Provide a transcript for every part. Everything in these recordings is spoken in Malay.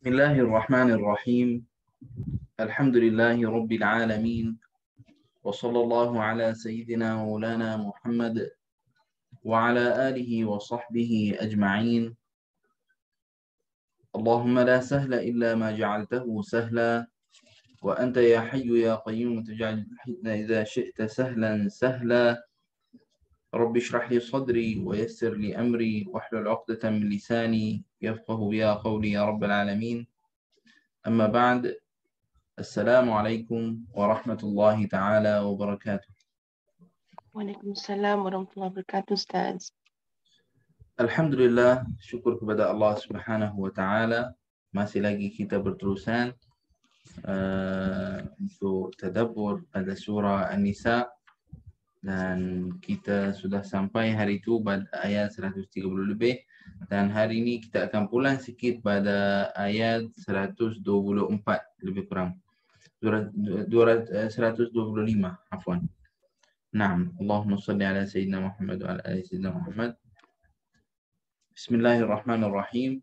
بسم الله الرحمن الرحيم. الحمد لله رب العالمين، وصلى الله على سيدنا مولانا محمد وعلى آله وصحبه أجمعين. اللهم لا سهل إلا ما جعلته سهلا، وأنت يا حي يا قيوم تجعل الحزن إذا شئت سهلا سهلا. رب اشرح لي صدري ويسر لي أمري واحلل عقدة من لساني يفقه بها قولي يا رب العالمين. أما بعد، السلام عليكم ورحمة الله تعالى وبركاته. Waalaikumsalam warahmatullahi wabarakatuh, Ustaz. Alhamdulillah, syukur kepada Allah Subhanahu wa taala. Masih lagi kita berterusan untuk tadabbur pada surah An-Nisa, dan kita sudah sampai hari itu pada ayat 130 lebih, dan hari ini kita akan pulang sikit pada ayat 124 lebih kurang. 125 afwan. Naam, Allahumma salli ala sayyidina Muhammad wa ala ali sayyidina Muhammad. Bismillahirrahmanirrahim.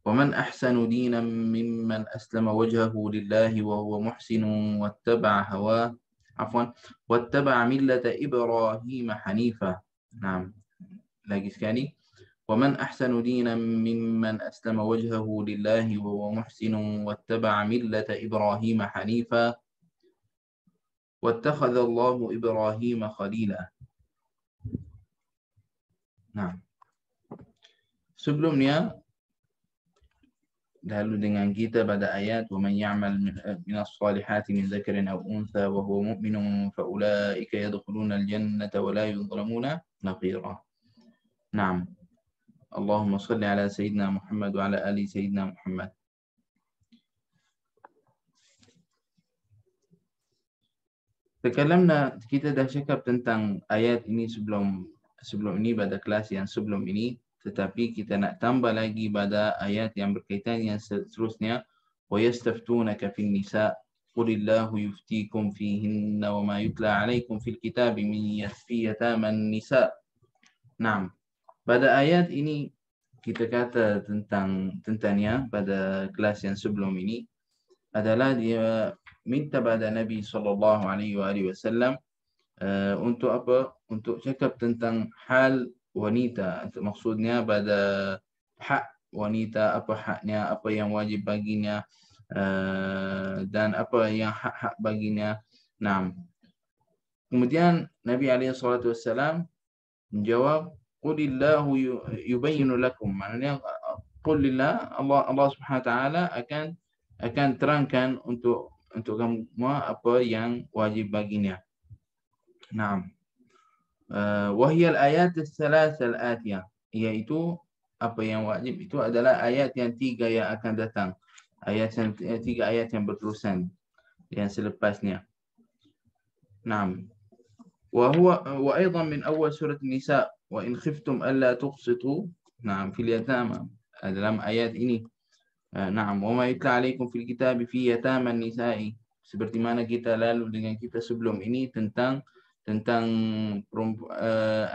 ومن أحسن دينا ممن أسلم وجهه لله وهو محسن واتبع ملة إبراهيم حنيفا. نعم، lagi sekali. ومن أحسن دينا ممن أسلم وجهه لله وهو محسن واتبع ملة إبراهيم حنيفا واتخذ الله إبراهيم خليلا. Nah, sebelumnya lalu dengan kita pada ayat وَمَنْ يَعْمَلْ مِنَ الصَّالِحَاتِ مِنْ ذَكَرٍ أَوْ أُنْثَى وَهُوَ مُؤْمِنٌ فَأُولَئِكَ يَدْخُلُونَ الْجَنَّةَ وَلَا يُظْلَمُونَ نَقِيرًا. نعم، اللهم صل على سيدنا محمد وعلى آل سيدنا محمد. Kita dah cakap tentang ayat ini sebelum ini pada kelas yang sebelum ini, tetapi kita nak tambah lagi pada ayat yang berkaitan yang seterusnya. وَيَسْتَفْتُونَكَ فِي النِّسَاءِ قُلِ اللَّهُ يُفْتِيكُمْ فِيهِنَّ وَمَا يُتْلَى عَلَيْكُمْ فِي الْكِتَابِ مِنْ يَتَامَى النِّسَاءِ. Nah, pada ayat ini kita kata tentangnya pada kelas yang sebelum ini adalah dia minta pada Nabi SAW untuk apa? Untuk cakap tentang hal wanita. Maksudnya pada hak wanita, apa haknya, apa yang wajib baginya, dan apa yang hak-hak baginya. Nah, kemudian Nabi SAW menjawab, Qulillahu yubayyinu lakum. Maknanya Qulillah, Allah Subhanahu wa taala akan terangkan untuk kamu apa yang wajib baginya. Naam. Wahiyal ayat as-salas al-atiyah, iaitu apa yang wajib itu adalah ayat yang 3 yang akan datang. Tiga ayat yang berterusan yang selepasnya. Naam. Wa aidan min awal surah An-Nisa, wa in khiftum alla tuqsitu, naam, fil yatama, dalam ayat ini. Naam, wa ma yutla alaikum fil kitab fi yatama an-nisa'i, seperti mana kita lalu dengan kita sebelum ini tentang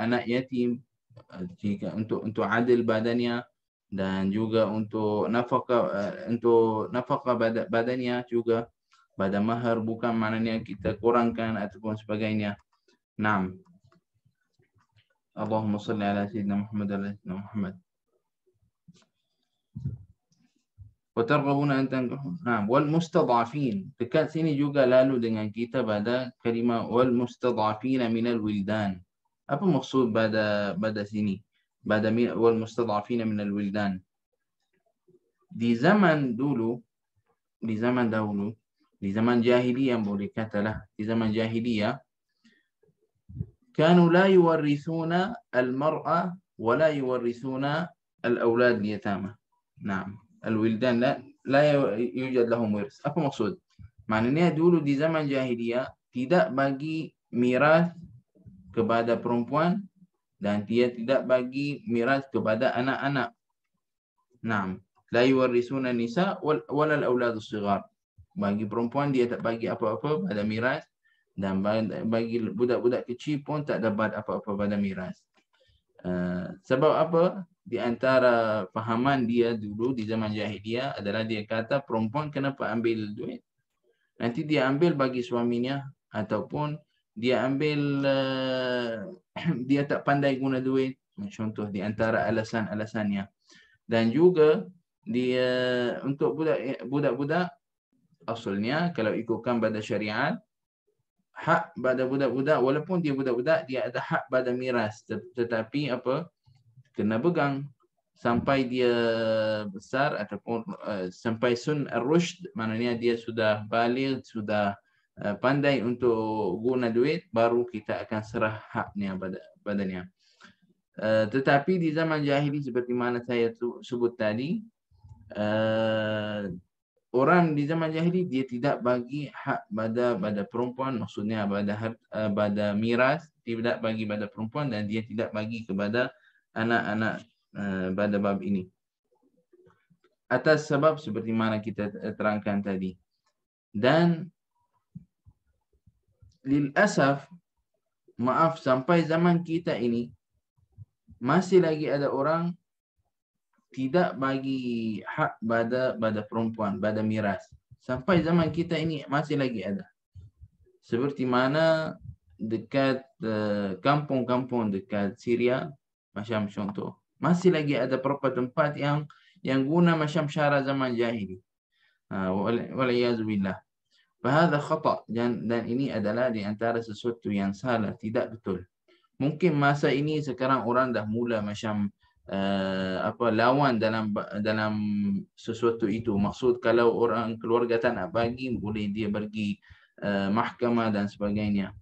anak yatim, jika untuk adil badannya, dan juga untuk nafkah badannya juga, pada mahar, bukan maknanya kita kurangkan ataupun sebagainya. Naam. Allahumma salli ala sayyidina Muhammad wa ala sayyidina Muhammad. Watarghabuna an tankihu. Naam, wal mustad'afin. Dekat sini juga lalu dengan kita pada kalimah wal mustad'afina minal wildan. Apa maksud pada sini? Pada wal mustad'afina minal wildan. Di zaman dahulu, di zaman jahiliyah, boleh katalah di zaman jahiliyah, كانوا لا يورثون المرأة ولا يورثون الأولاد اليتامى. نعم، الولدان لا يوجد لهم ورث. Apa maksud? Maknanya dulu di zaman jahiliyah tidak bagi miras kepada perempuan, dan dia tidak bagi miras kepada anak-anak. Naam, la yuwarrisuna nisa wala al-auladus shighar. Bagi perempuan dia tak bagi apa-apa pada miras, dan bagi budak-budak kecil pun tak dapat apa-apa pada miras. Sebab apa? Di antara fahaman dia dulu di zaman jahiliyah adalah dia kata perempuan kenapa ambil duit? Nanti dia ambil bagi suaminya ataupun dia ambil dia tak pandai guna duit. Contoh di antara alasan-alasannya. Dan juga dia untuk budak-budak asalnya kalau ikutkan pada syariat, hak pada budak-budak walaupun dia budak-budak dia ada hak pada miras, tetapi apa? Kena pegang sampai dia besar ataupun sampai sun ar-rushd, maknanya dia sudah baligh, sudah pandai untuk guna duit, baru kita akan serah haknya padanya. Tetapi di zaman jahili seperti mana saya sebut tadi, orang di zaman jahili dia tidak bagi hak pada perempuan, maksudnya pada miras tidak bagi pada perempuan, dan dia tidak bagi kepada anak-anak pada bab ini. Atas sebab seperti mana kita terangkan tadi. Dan lilasaf, maaf, sampai zaman kita ini masih lagi ada orang tidak bagi hak pada perempuan, pada miras. Sampai zaman kita ini masih lagi ada. Seperti mana dekat kampung-kampung dekat Syria, macam contoh, masih lagi ada beberapa tempat yang guna macam syara zaman jahili. Waliyazubillah. Fahadha khata', dan ini adalah di antara sesuatu yang salah, tidak betul. Mungkin masa ini sekarang orang dah mula macam lawan dalam sesuatu itu. Maksud kalau orang keluarga tak nak bagi, boleh dia pergi mahkamah dan sebagainya.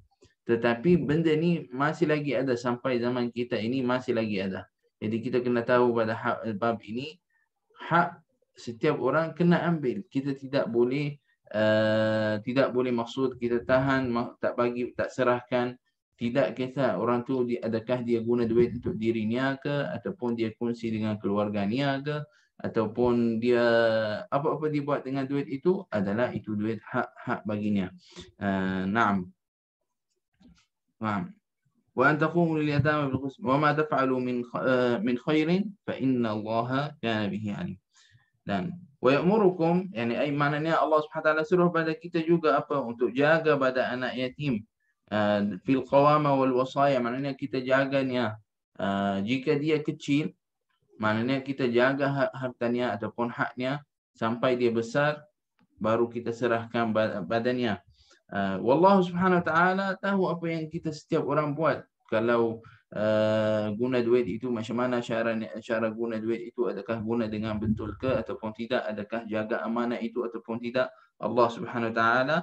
Tetapi benda ni masih lagi ada sampai zaman kita ini, masih lagi ada. Jadi kita kena tahu pada bab ini, hak setiap orang kena ambil. Kita tidak boleh maksud kita tahan, tak bagi, tak serahkan. Tidak kisah orang tu adakah dia guna duit untuk dirinya ke, ataupun dia kongsi dengan keluarganya ke, ataupun dia apa-apa dia buat dengan duit itu adalah itu duit hak baginya. Naam. Wa an taqumu lil yatama bil qism wa ma taf'alu min khairin fa inna Allaha kana bihi alim. Dan wa ya'murukum, yani ay maknanya Allah Subhanahu wa taala suruh pada kita juga apa? Untuk jaga pada anak yatim. Fil qawama wal wasaya, maknanya kita jaganya. Jika dia kecil, maknanya kita jaga hartanya ataupun haknya sampai dia besar, baru kita serahkan badannya. Wallahu Subhanahu wa taala tahu apa yang kita setiap orang buat. Kalau guna duit itu macam mana cara guna duit itu, adakah guna dengan betul ke ataupun tidak, adakah jaga amanah itu ataupun tidak. Allah Subhanahu wa taala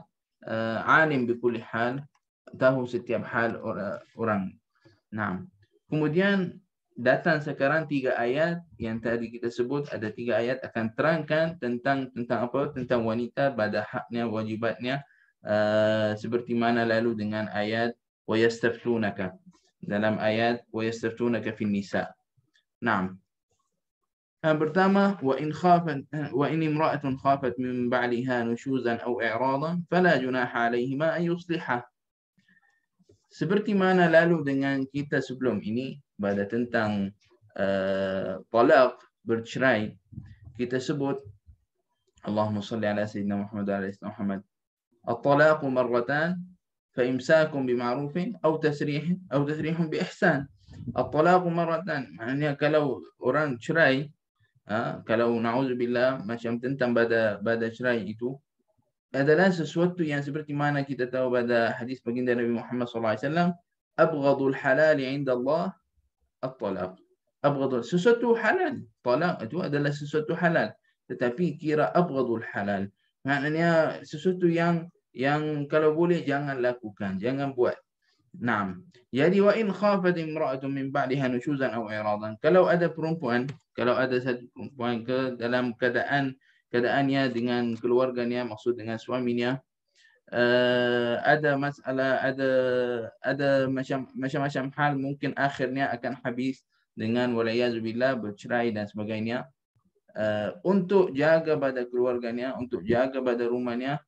alim bi kulli hal, tahu setiap hal orang. Nah, kemudian datang sekarang 3 ayat yang tadi kita sebut, ada 3 ayat akan terangkan tentang apa? Tentang wanita pada haknya, wajibatnya, seperti mana lalu dengan ayat wa yastaftunaka, dalam ayat wa yastaftunaka fin nisa. Naam. Pertama, wa in imra'atun khafat min ba'liha nushuzan aw i'radan fala junaha 'alayhima an yusliha. Seperti mana lalu dengan kita sebelum ini pada tentang talaq, bercerai, kita sebut Allahumma salli ala sayyidina Muhammad wa ala sayyidina Muhammad. At-talaqu marratan fa imsakun bima'rufin aw tasrihun bi ihsan. At-talaqu marratan, maknanya kalau orang cerai, kalau na'udzubillah macam tentang pada cerai itu adalah sesuatu yang seperti mana kita tahu pada hadis baginda Nabi Muhammad SAW, abghadul halal 'inda Allah at-talaq. Abghadul, sesuatu halal, talaq itu adalah sesuatu halal, tetapi kira abghadul halal, maknanya sesuatu yang kalau boleh jangan lakukan, jangan buat. Naam. Jadi wa in khafat imra'atun min ba'liha nushuzan aw i'radan, kalau ada satu perempuan ke dalam keadaannya dengan keluarganya, maksud dengan suaminya, ada masalah, ada macam-macam hal, mungkin akhirnya akan habis dengan waliyazubillah bercerai dan sebagainya. Untuk jaga pada keluarganya, untuk jaga pada rumahnya,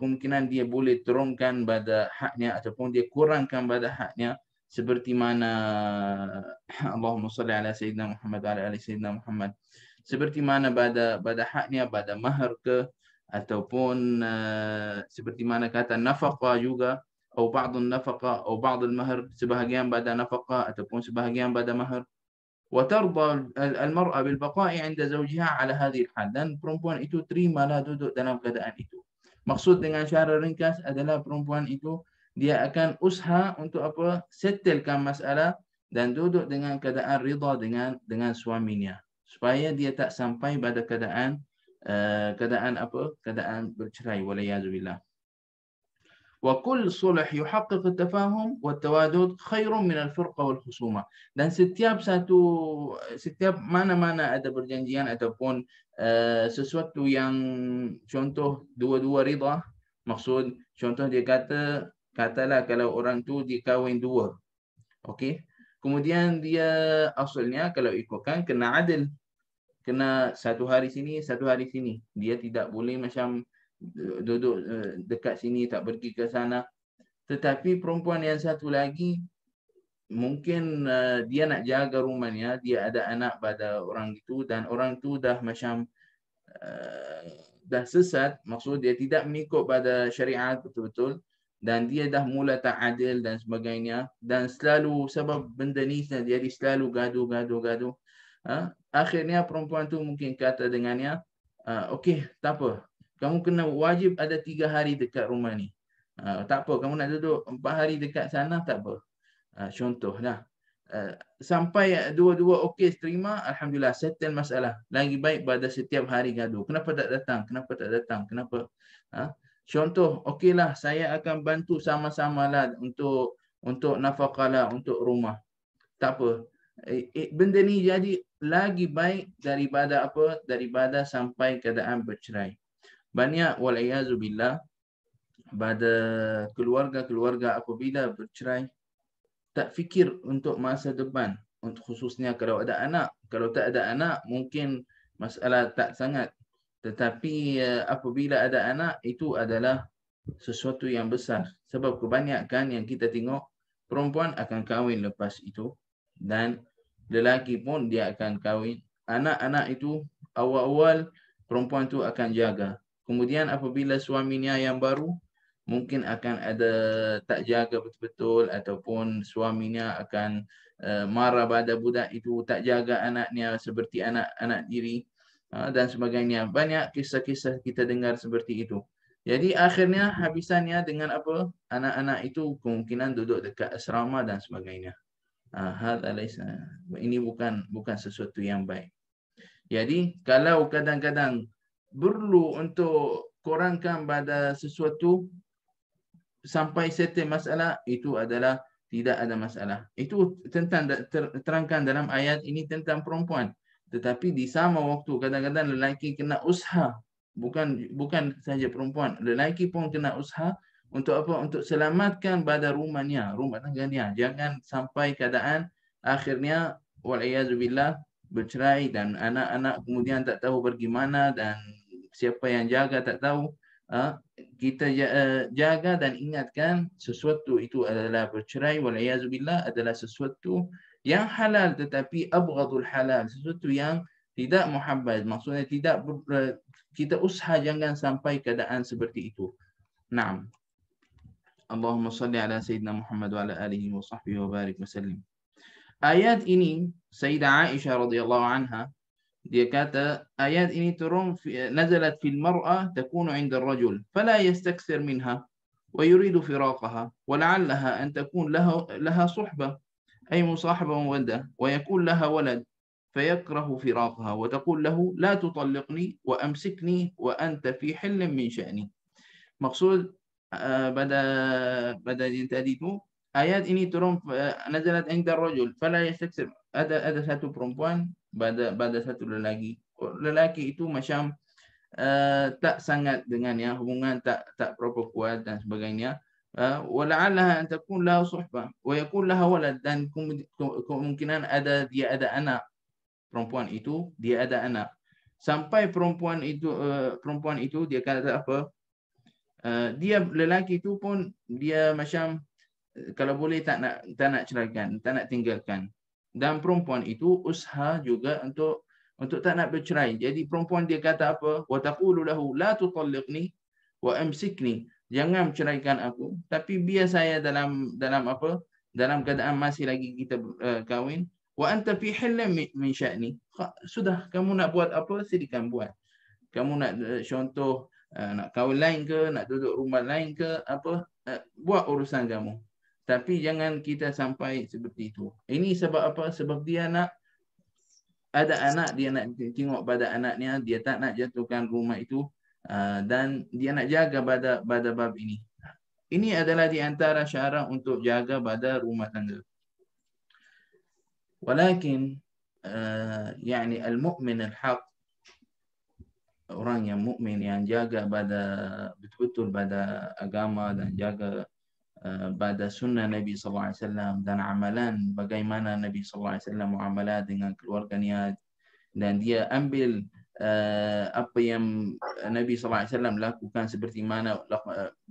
kemungkinan dia boleh turunkan pada haknya ataupun dia kurangkan pada haknya, seperti mana Allahumma salli ala Sayyidina Muhammad wa ala ali Sayyidina Muhammad. Seperti mana pada haknya, pada mahar ke, ataupun seperti mana kata nafaqah juga, atau ba'dun nafaqah, atau ba'dul mahar, sebahagian pada nafaqah ataupun sebahagian pada mahar. وترضى المرأة بالبقاء عند زوجها على هذه الحال, dan perempuan itu terimalah duduk dalam keadaan itu. Maksud dengan cara ringkas adalah perempuan itu dia akan usaha untuk apa? Settlekan masalah dan duduk dengan keadaan rida dengan suaminya, supaya dia tak sampai pada keadaan keadaan bercerai, walayazubillah. وكل صلح يحقق التفاهم والتوادد خير من الفرقة والخصومة. Dan setiap mana-mana ada perjanjian ataupun sesuatu yang contoh dua-dua rida, maksud contoh dia katalah kalau orang tu dia kahwin dua, okey, kemudian dia asalnya kalau ikutkan kena adil, kena satu hari sini satu hari sini, dia tidak boleh macam duduk dekat sini tak pergi ke sana. Tetapi perempuan yang satu lagi mungkin dia nak jaga rumahnya, dia ada anak pada orang itu dan orang itu dah macam dah sesat, maksud dia tidak mengikut pada syariat betul-betul, dan dia dah mula tak adil dan sebagainya, dan selalu sebab benda ni jadi selalu gaduh. Akhirnya perempuan tu mungkin kata dengannya, okey, tak apa, kamu kena wajib ada 3 hari dekat rumah ni. Tak apa, kamu nak duduk 4 hari dekat sana, tak apa. Contohlah. Sampai dua-dua okey, terima, alhamdulillah, settle masalah. Lagi baik pada setiap hari gaduh. Kenapa tak datang? Kenapa tak datang? Kenapa? Contoh, okeylah, saya akan bantu sama-sama lah untuk nafkah lah, untuk rumah. Tak apa. Benda ni jadi lagi baik daripada apa? Daripada sampai keadaan bercerai. Banyak walayazubillah pada keluarga-keluarga apabila bercerai tak fikir untuk masa depan, untuk khususnya kalau ada anak. Kalau tak ada anak mungkin masalah tak sangat, tetapi apabila ada anak itu adalah sesuatu yang besar, sebab kebanyakan yang kita tengok perempuan akan kahwin lepas itu dan lelaki pun dia akan kahwin. Anak-anak itu awal-awal perempuan tu akan jaga. Kemudian apabila suaminya yang baru mungkin akan ada tak jaga betul-betul, ataupun suaminya akan marah pada budak itu, tak jaga anaknya seperti anak-anak diri dan sebagainya. Banyak kisah-kisah kita dengar seperti itu. Jadi akhirnya habisannya dengan apa? Anak-anak itu kemungkinan duduk dekat asrama dan sebagainya. Ini bukan sesuatu yang baik. Jadi kalau kadang-kadang perlu untuk kurangkan pada sesuatu sampai settle masalah, itu adalah tidak ada masalah. Itu terangkan dalam ayat ini tentang perempuan. Tetapi di sama waktu kadang-kadang lelaki kena usaha, bukan saja perempuan, lelaki pun kena usaha untuk apa? Untuk selamatkan pada rumah tangganya. Jangan sampai keadaan akhirnya walayazubillah bercerai dan anak-anak kemudian tak tahu pergi mana dan siapa yang jaga tak tahu. Kita jaga dan ingatkan sesuatu itu adalah bercerai walayazubillah adalah sesuatu yang halal, tetapi abghadul halal, sesuatu yang tidak muhabbad, maksudnya tidak kita usaha jangan sampai keadaan seperti itu. Naam. Allahumma salli ala Sayyidina Muhammad wa ala alihi wa sahbihi wa barik wa sallim. Ayat ini Sayyidah Aisyah radhiyallahu anha dia kata ayat ini turun nazalat fil mar'ah takunu 'inda ar-rajul fala yastakthir minha wa yuridu firaqaha wa la'allaha an takun laha suhbah ay musahaba mawaddah wa yakun laha walad fayakrahu firaqaha wa taqul lahu la tutalliqni wa amsikni wa anta fi hillin min sya'ni. Maksud pada yang tadi itu ayat ini turun nazalat 'inda ar-rajul fala yastakthir. Ada satu perempuan pada satu lelaki. Lelaki itu macam tak sangat dengannya, hubungan tak berapa kuat dan sebagainya. Wala'allaha an takun lahu suhbah wa yakun laha walad, dan kemungkinan dia ada anak. Perempuan itu dia ada anak. Sampai perempuan itu dia kata apa? Dia lelaki itu pun dia macam kalau boleh tak nak ceraikan, tak nak tinggalkan. Dan perempuan itu usaha juga untuk tak nak bercerai. Jadi perempuan dia kata apa? Wa taqulu lahu la tutalliqni wa amsikni. Jangan ceraikan aku, tapi biar saya dalam apa? Dalam keadaan masih lagi kita kahwin. Wa anta fi hilmin min sya'ni. Sudah, kamu nak buat apa? Silakan buat. Kamu nak contoh nak kahwin lain ke, nak duduk rumah lain ke, apa? Buat urusan kamu. Tapi jangan kita sampai seperti itu. Ini sebab apa? Sebab dia nak ada anak, dia nak tengok pada anaknya, dia tak nak jatuhkan rumah itu, dan dia nak jaga pada bab ini. Ini adalah di antara syarat untuk jaga pada rumah tangga. Walakin yani al-mu'min al-haq, orang yang mukmin yang jaga pada betul-betul pada agama dan jaga pada sunnah Nabi SAW dan amalan bagaimana Nabi SAW muamalah dengan keluarganya, dan dia ambil apa yang Nabi SAW lakukan seperti mana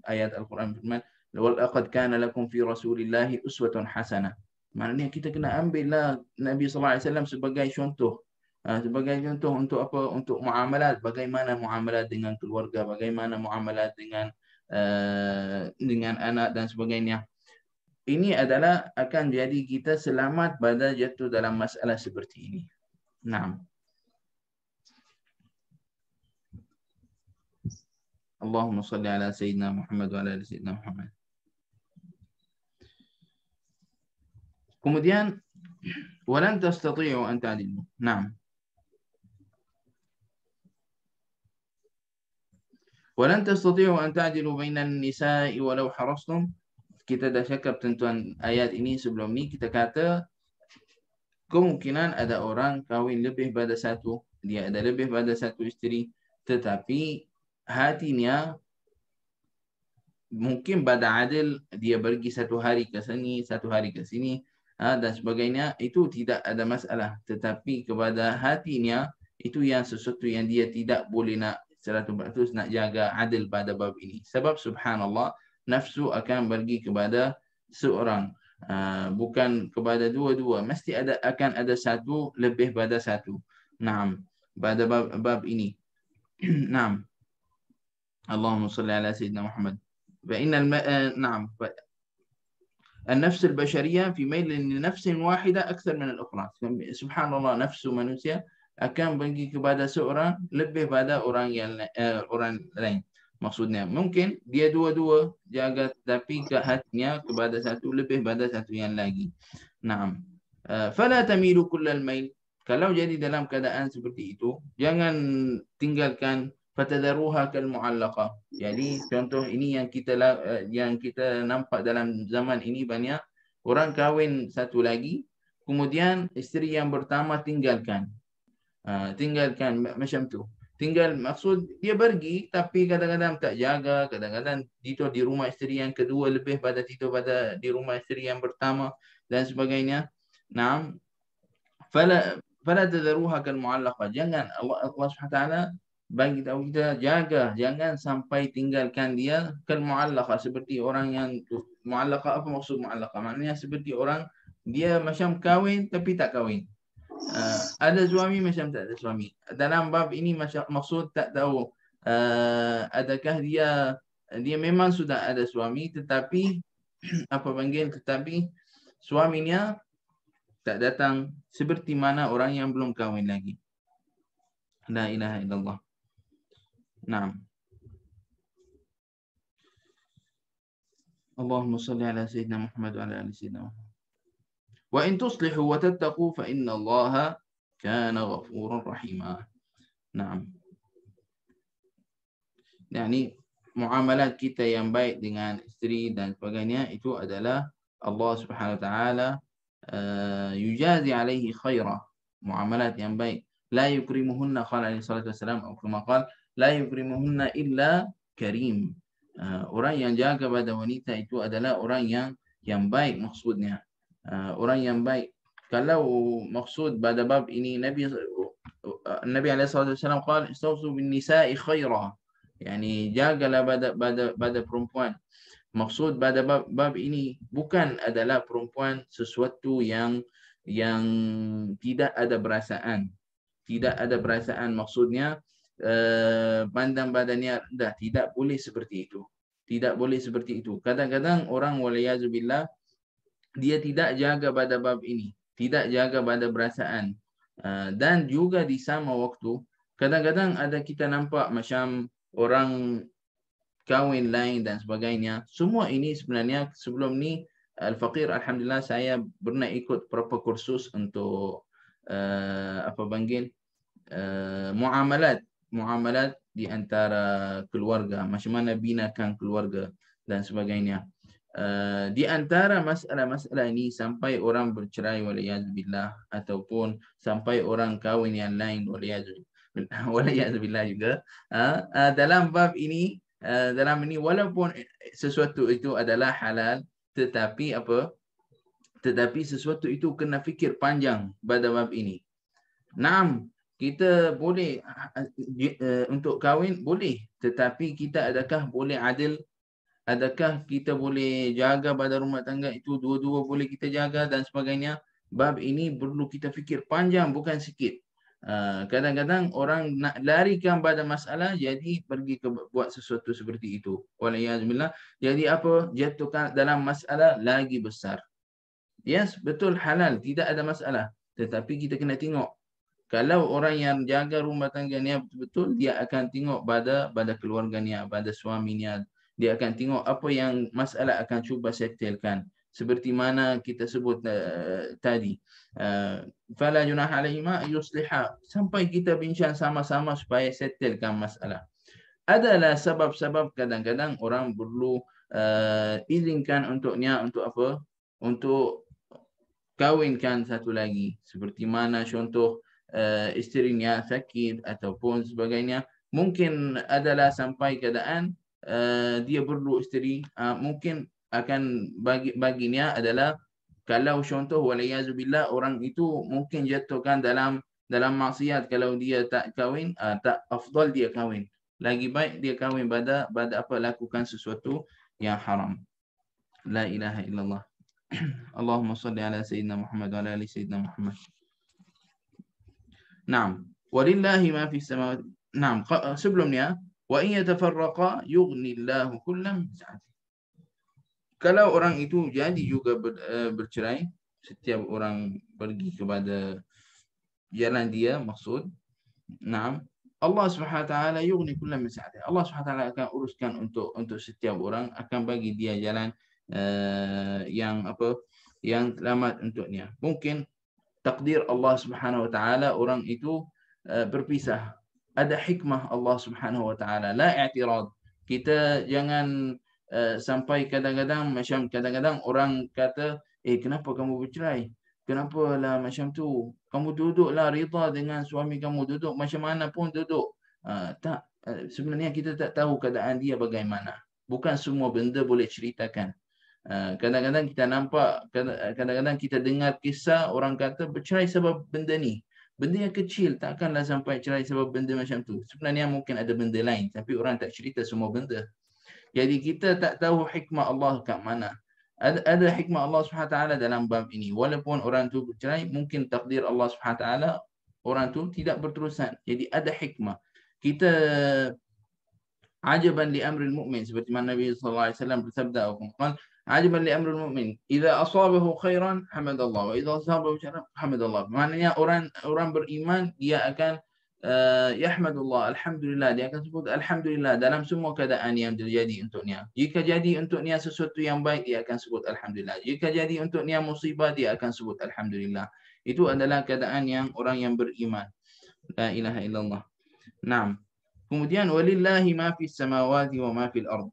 ayat Al-Quran firman, laqad kana lakum fi rasulillahi uswatun hasanah. Maknanya kita kena ambillah Nabi SAW sebagai contoh. Sebagai contoh untuk apa? Untuk muamalat, bagaimana muamalat dengan keluarga, bagaimana muamalat dengan anak dan sebagainya. Ini adalah akan jadi kita selamat pada jatuh dalam masalah seperti ini. Naam. Allahumma salli ala Sayyidina Muhammad wa ala ali Sayyidina Muhammad. Kemudian walan tastati'u an ta'dilu. Naam. Walan tastati'u an ta'dilu bainan nisa'i walau harastum. Kita dah cakap tentuan ayat ini sebelum ni. Kita kata kemungkinan ada orang kahwin lebih pada satu, dia ada lebih pada satu isteri, tetapi hatinya mungkin pada adil, dia pergi satu hari ke sini, satu hari ke sini, dan sebagainya, itu tidak ada masalah. Tetapi kepada hatinya, itu yang sesuatu yang dia tidak boleh nak 100% nak jaga adil pada bab ini. Sebab subhanallah, nafsu akan pergi kepada seorang, bukan kepada dua-dua. Mesti akan ada satu lebih pada satu. Naam, pada bab ini. Naam. Allahumma salli ala Sayyidina Muhammad. نعم النفس البشرية في ميل لنفس واحدة أكثر من الأخرى. سبحان الله, nafsu manusia akan pergi kepada seorang lebih pada orang lain. Maksudnya mungkin dia dua-dua jaga, tapi ke hatinya kepada satu lebih pada satu yang lagi. Naam. Fala tamilu kullal mail. Kalau jadi dalam keadaan seperti itu, jangan tinggalkan fatadharuha kal mu'allaqah. Jadi contoh ini yang kita nampak dalam zaman ini, banyak orang kahwin satu lagi, kemudian isteri yang pertama tinggalkan. Tinggalkan macam tu. Tinggal maksud dia pergi, tapi kadang-kadang tak jaga, kadang-kadang tidur di rumah isteri yang kedua lebih pada tidur pada di rumah isteri yang pertama dan sebagainya. Naam. Fala tadharuha kal mu'allaqah. Jangan, Allah Subhanahu wa taala bagi tahu kita jaga, jangan sampai tinggalkan dia kal mu'allaqah, seperti orang yang mu'allaqah. Apa maksud mu'allaqah? Maknanya seperti orang dia macam kahwin tapi tak kahwin. Ada suami macam tak ada suami. Dalam bab ini maksud tak tahu adakah dia memang sudah ada suami, tetapi tetapi suaminya tak datang, seperti mana orang yang belum kahwin lagi. La ilaha illallah. Naam. Allahumma salli ala Sayyidina Muhammad wa ala ali Sayyidina Muhammad. Wa in tuslihu wa tattaqu fa inna Allaha kana ghafuran rahima. Naam. Yani muamalat kita yang baik dengan isteri dan sebagainya, itu adalah Allah Subhanahu wa taala yujazi alaihi khairah. Muamalat yang baik. La yukrimuhunna, qala alaihi salatu wassalam, atau kama qala la yukrimuhunna illa karim. Orang yang jaga pada wanita itu adalah orang yang baik maksudnya. Orang yang baik. Kalau maksud pada bab ini Nabi alaihi salatu wassalam qala istawsu bin nisa'i khairah. Yani jagalah pada perempuan. Maksud pada bab ini bukan adalah perempuan sesuatu yang yang tidak ada perasaan. Tidak ada perasaan maksudnya pandang badannya rendah. Tidak boleh seperti itu. Tidak boleh seperti itu. Kadang-kadang orang waliyazubillah dia tidak jaga pada bab ini. Tidak jaga pada perasaan. Dan juga di sama waktu kadang-kadang ada kita nampak macam orang kahwin lain dan sebagainya. Semua ini sebenarnya sebelum ni Al-Faqir, alhamdulillah saya pernah ikut beberapa kursus untuk apa panggil muamalat di antara keluarga, macam mana binakan keluarga dan sebagainya. Di antara masalah-masalah ini sampai orang bercerai waliyazbillah ataupun sampai orang kahwin yang lain waliyazbillah juga. Dalam bab ini walaupun sesuatu itu adalah halal, tetapi sesuatu itu kena fikir panjang pada bab ini. Naam, kita boleh untuk kahwin boleh, tetapi kita adakah boleh adil? Adakah kita boleh jaga pada rumah tangga itu dua-dua boleh kita jaga dan sebagainya? Bab ini perlu kita fikir panjang, bukan sikit. Kadang-kadang orang nak larikan pada masalah, jadi pergi ke buat sesuatu seperti itu. Waliyahzubillah. Jadi apa? Jatuhkan dalam masalah lagi besar. Yes, betul halal, tidak ada masalah. Tetapi kita kena tengok. Kalau orang yang jaga rumah tangganya betul-betul, dia akan tengok pada keluarganya, pada suaminya. Dia akan tengok apa yang masalah akan cuba settlekan. Seperti mana kita sebut tadi. Fala junah alaihima yusliha. Sampai kita bincang sama-sama supaya settlekan masalah. Adalah sebab-sebab kadang-kadang orang perlu izinkan untuknya untuk apa? Untuk kawinkan satu lagi. Seperti mana contoh isterinya sakit ataupun sebagainya. Mungkin adalah sampai keadaan dia perlu isteri. Mungkin akan baginya adalah kalau contoh waliyazubillah orang itu mungkin jatuhkan dalam maksiat. Kalau dia tak kahwin, tak afdal dia kahwin. Lagi baik dia kahwin pada apa, lakukan sesuatu yang haram. La ilaha illallah. Allahumma salli ala sayyidina Muhammad wa ala ali sayyidina Muhammad. Naam. Walillahi ma fi samawati. Naam. Sebelumnya, wa in yatafarraqa yughnillahu kullam min sa'ati. Kalau orang itu jadi juga bercerai, setiap orang pergi kepada jalan dia, maksud. Naam. Allah Subhanahu wa taala yughni kullam min sa'ati. Allah Subhanahu wa taala akan uruskan untuk setiap orang, akan bagi dia jalan yang apa, yang selamat untuknya. Mungkin takdir Allah Subhanahu wa taala orang itu berpisah. Ada hikmah Allah Subhanahu wa taala. La i'tirad. Kita jangan sampai kadang-kadang macam kadang-kadang orang kata, kenapa kamu bercerai? Kenapalah macam tu? Kamu duduklah rida dengan suami kamu, duduk macam mana pun duduk. Tak, sebenarnya kita tak tahu keadaan dia bagaimana. Bukan semua benda boleh ceritakan. Kadang-kadang kita nampak, kadang-kadang kita dengar kisah orang kata bercerai sebab benda ni. Benda yang kecil, takkanlah sampai cerai sebab benda macam tu. Sebenarnya mungkin ada benda lain, tapi orang tak cerita semua benda. Jadi kita tak tahu hikmah Allah kat mana. Ada hikmah Allah SWT dalam bab ini. Walaupun orang tu bercerai, mungkin takdir Allah SWT orang tu tidak berterusan. Jadi ada hikmah. Kita ajaban li amril mu'min, seperti mana Nabi SAW bersabda, ajaban li amril mu'min, idza asabahu khairan hamadallah wa idza asabahu syarran hamadallah. Maknanya orang beriman dia akan yahmadullah, alhamdulillah, dia akan sebut alhamdulillah dalam semua keadaan yang terjadi untuknya. Jika jadi untuknya sesuatu yang baik, dia akan sebut alhamdulillah. Jika jadi untuknya musibah, dia akan sebut alhamdulillah. Itu adalah keadaan yang orang yang beriman. La ilaha illallah. Naam. Kemudian walillahi ma fis samawati wa ma fil ard.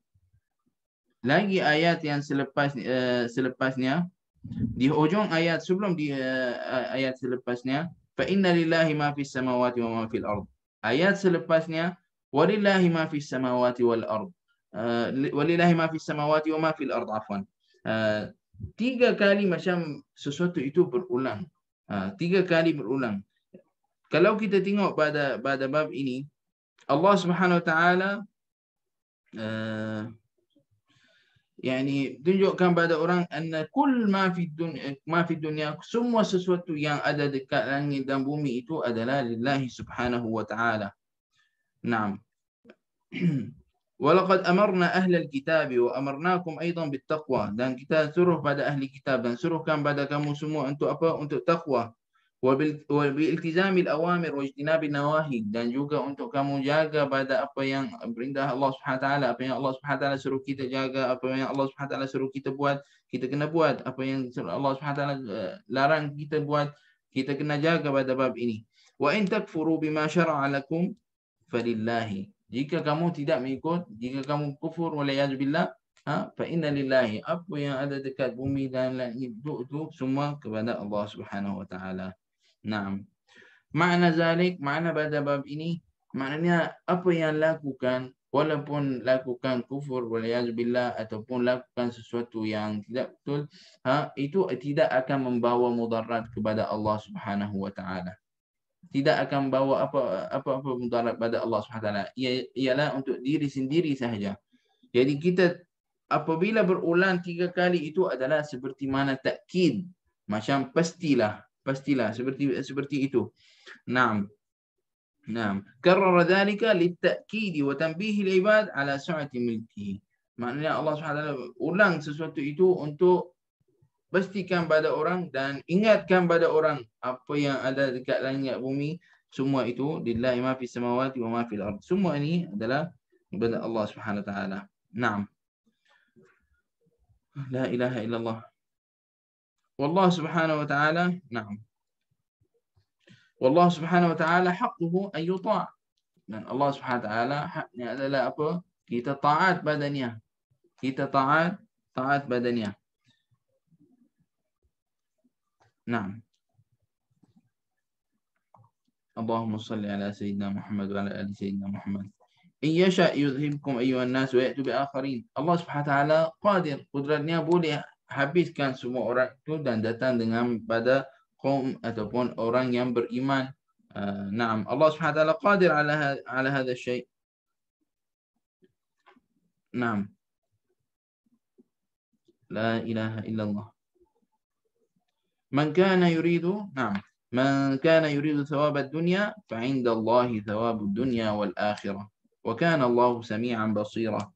Lagi ayat yang selepasnya, di hujung ayat sebelum di ayat selepasnya, fa inna lillahi ma fis samawati wa ma fil ard. Ayat selepasnya walillahi ma fis samawati wal ard. Walillahi ma fis samawati wa ma fil ard, afwan. 3 kali macam sesuatu itu berulang. 3 kali berulang. Kalau kita tengok pada bab ini, Allah Subhanahu wa taala Yani tunjukkan pada orang anna kull ma fi dunya, semua sesuatu yang ada dekat langit dan bumi itu adalah lillahi subhanahu wa ta'ala. Naam. Walaqad amarna ahlal kitab wa amarnakum aidan bittaqwa, dan kita suruh pada ahli kitab dan suruhkan pada kamu semua untuk apa? Untuk taqwa. Wa biltizamil awamir wa ijtinabil nawahi, dan juga untuk kamu jaga pada apa yang perintah Allah Subhanahu wa taala, apa yang Allah Subhanahu wa taala suruh kita jaga, apa yang Allah Subhanahu wa taala suruh kita buat, kita kena buat. Apa yang Allah Subhanahu wa taala larang kita buat, kita kena jaga pada bab ini. Wa in takfuru bima syara'a lakum falillahi. Jika kamu tidak mengikut, jika kamu kufur walayazubillah, fa inna lillahi, apa yang ada dekat bumi dan langit itu semua kepada Allah Subhanahu wa taala. Naam. Makna zalik, makna pada bab ini, maknanya apa yang lakukan, walaupun lakukan kufur walayazubillah ataupun lakukan sesuatu yang tidak betul, itu tidak akan membawa mudarat kepada Allah Subhanahu wa taala. Tidak akan bawa apa-apa mudarat pada Allah Subhanahu wa taala. Ialah untuk diri sendiri sahaja. Jadi kita apabila berulang 3 kali itu adalah seperti mana takkid, macam pastilah seperti itu. Naam. Naam. Karrara dhalika litta'kid wa tanbih al-ibad ala sa'ati milkihi. Maknanya Allah Subhanahu wa taala ulang sesuatu itu untuk pastikan pada orang dan ingatkan pada orang apa yang ada dekat langit bumi, semua itu lillahi ma fis samawati wa ma fil ard. Semua ini adalah kepada Allah Subhanahu wa taala. Naam. La ilaha illallah. Wallah Subhanahu wa taala, naam. Wallah Subhanahu wa taala haqquhu an yuta'. Dan Allah Subhanahu wa taala haknya adalah apa? Kita taat padanya. Kita taat padanya. Naam. Allahumma salli ala sayyidina Muhammad wa ala ali sayyidina Muhammad. In yasha yuzhibkum ayyuhan nas wa ya'tu bi akharin. Allah Subhanahu wa taala qadir, qudratnya boleh habiskan semua orang itu dan datang dengan pada kaum ataupun orang yang beriman. Naam, Allah Subhanahu wa taala qadir ala hadha syai'. Naam. La ilaha illallah. Man kana yuridu, naam, man kana yuridu thawab ad-dunya fa 'inda Allah thawab ad-dunya wal akhirah. Wa kana Allah sami'an basira.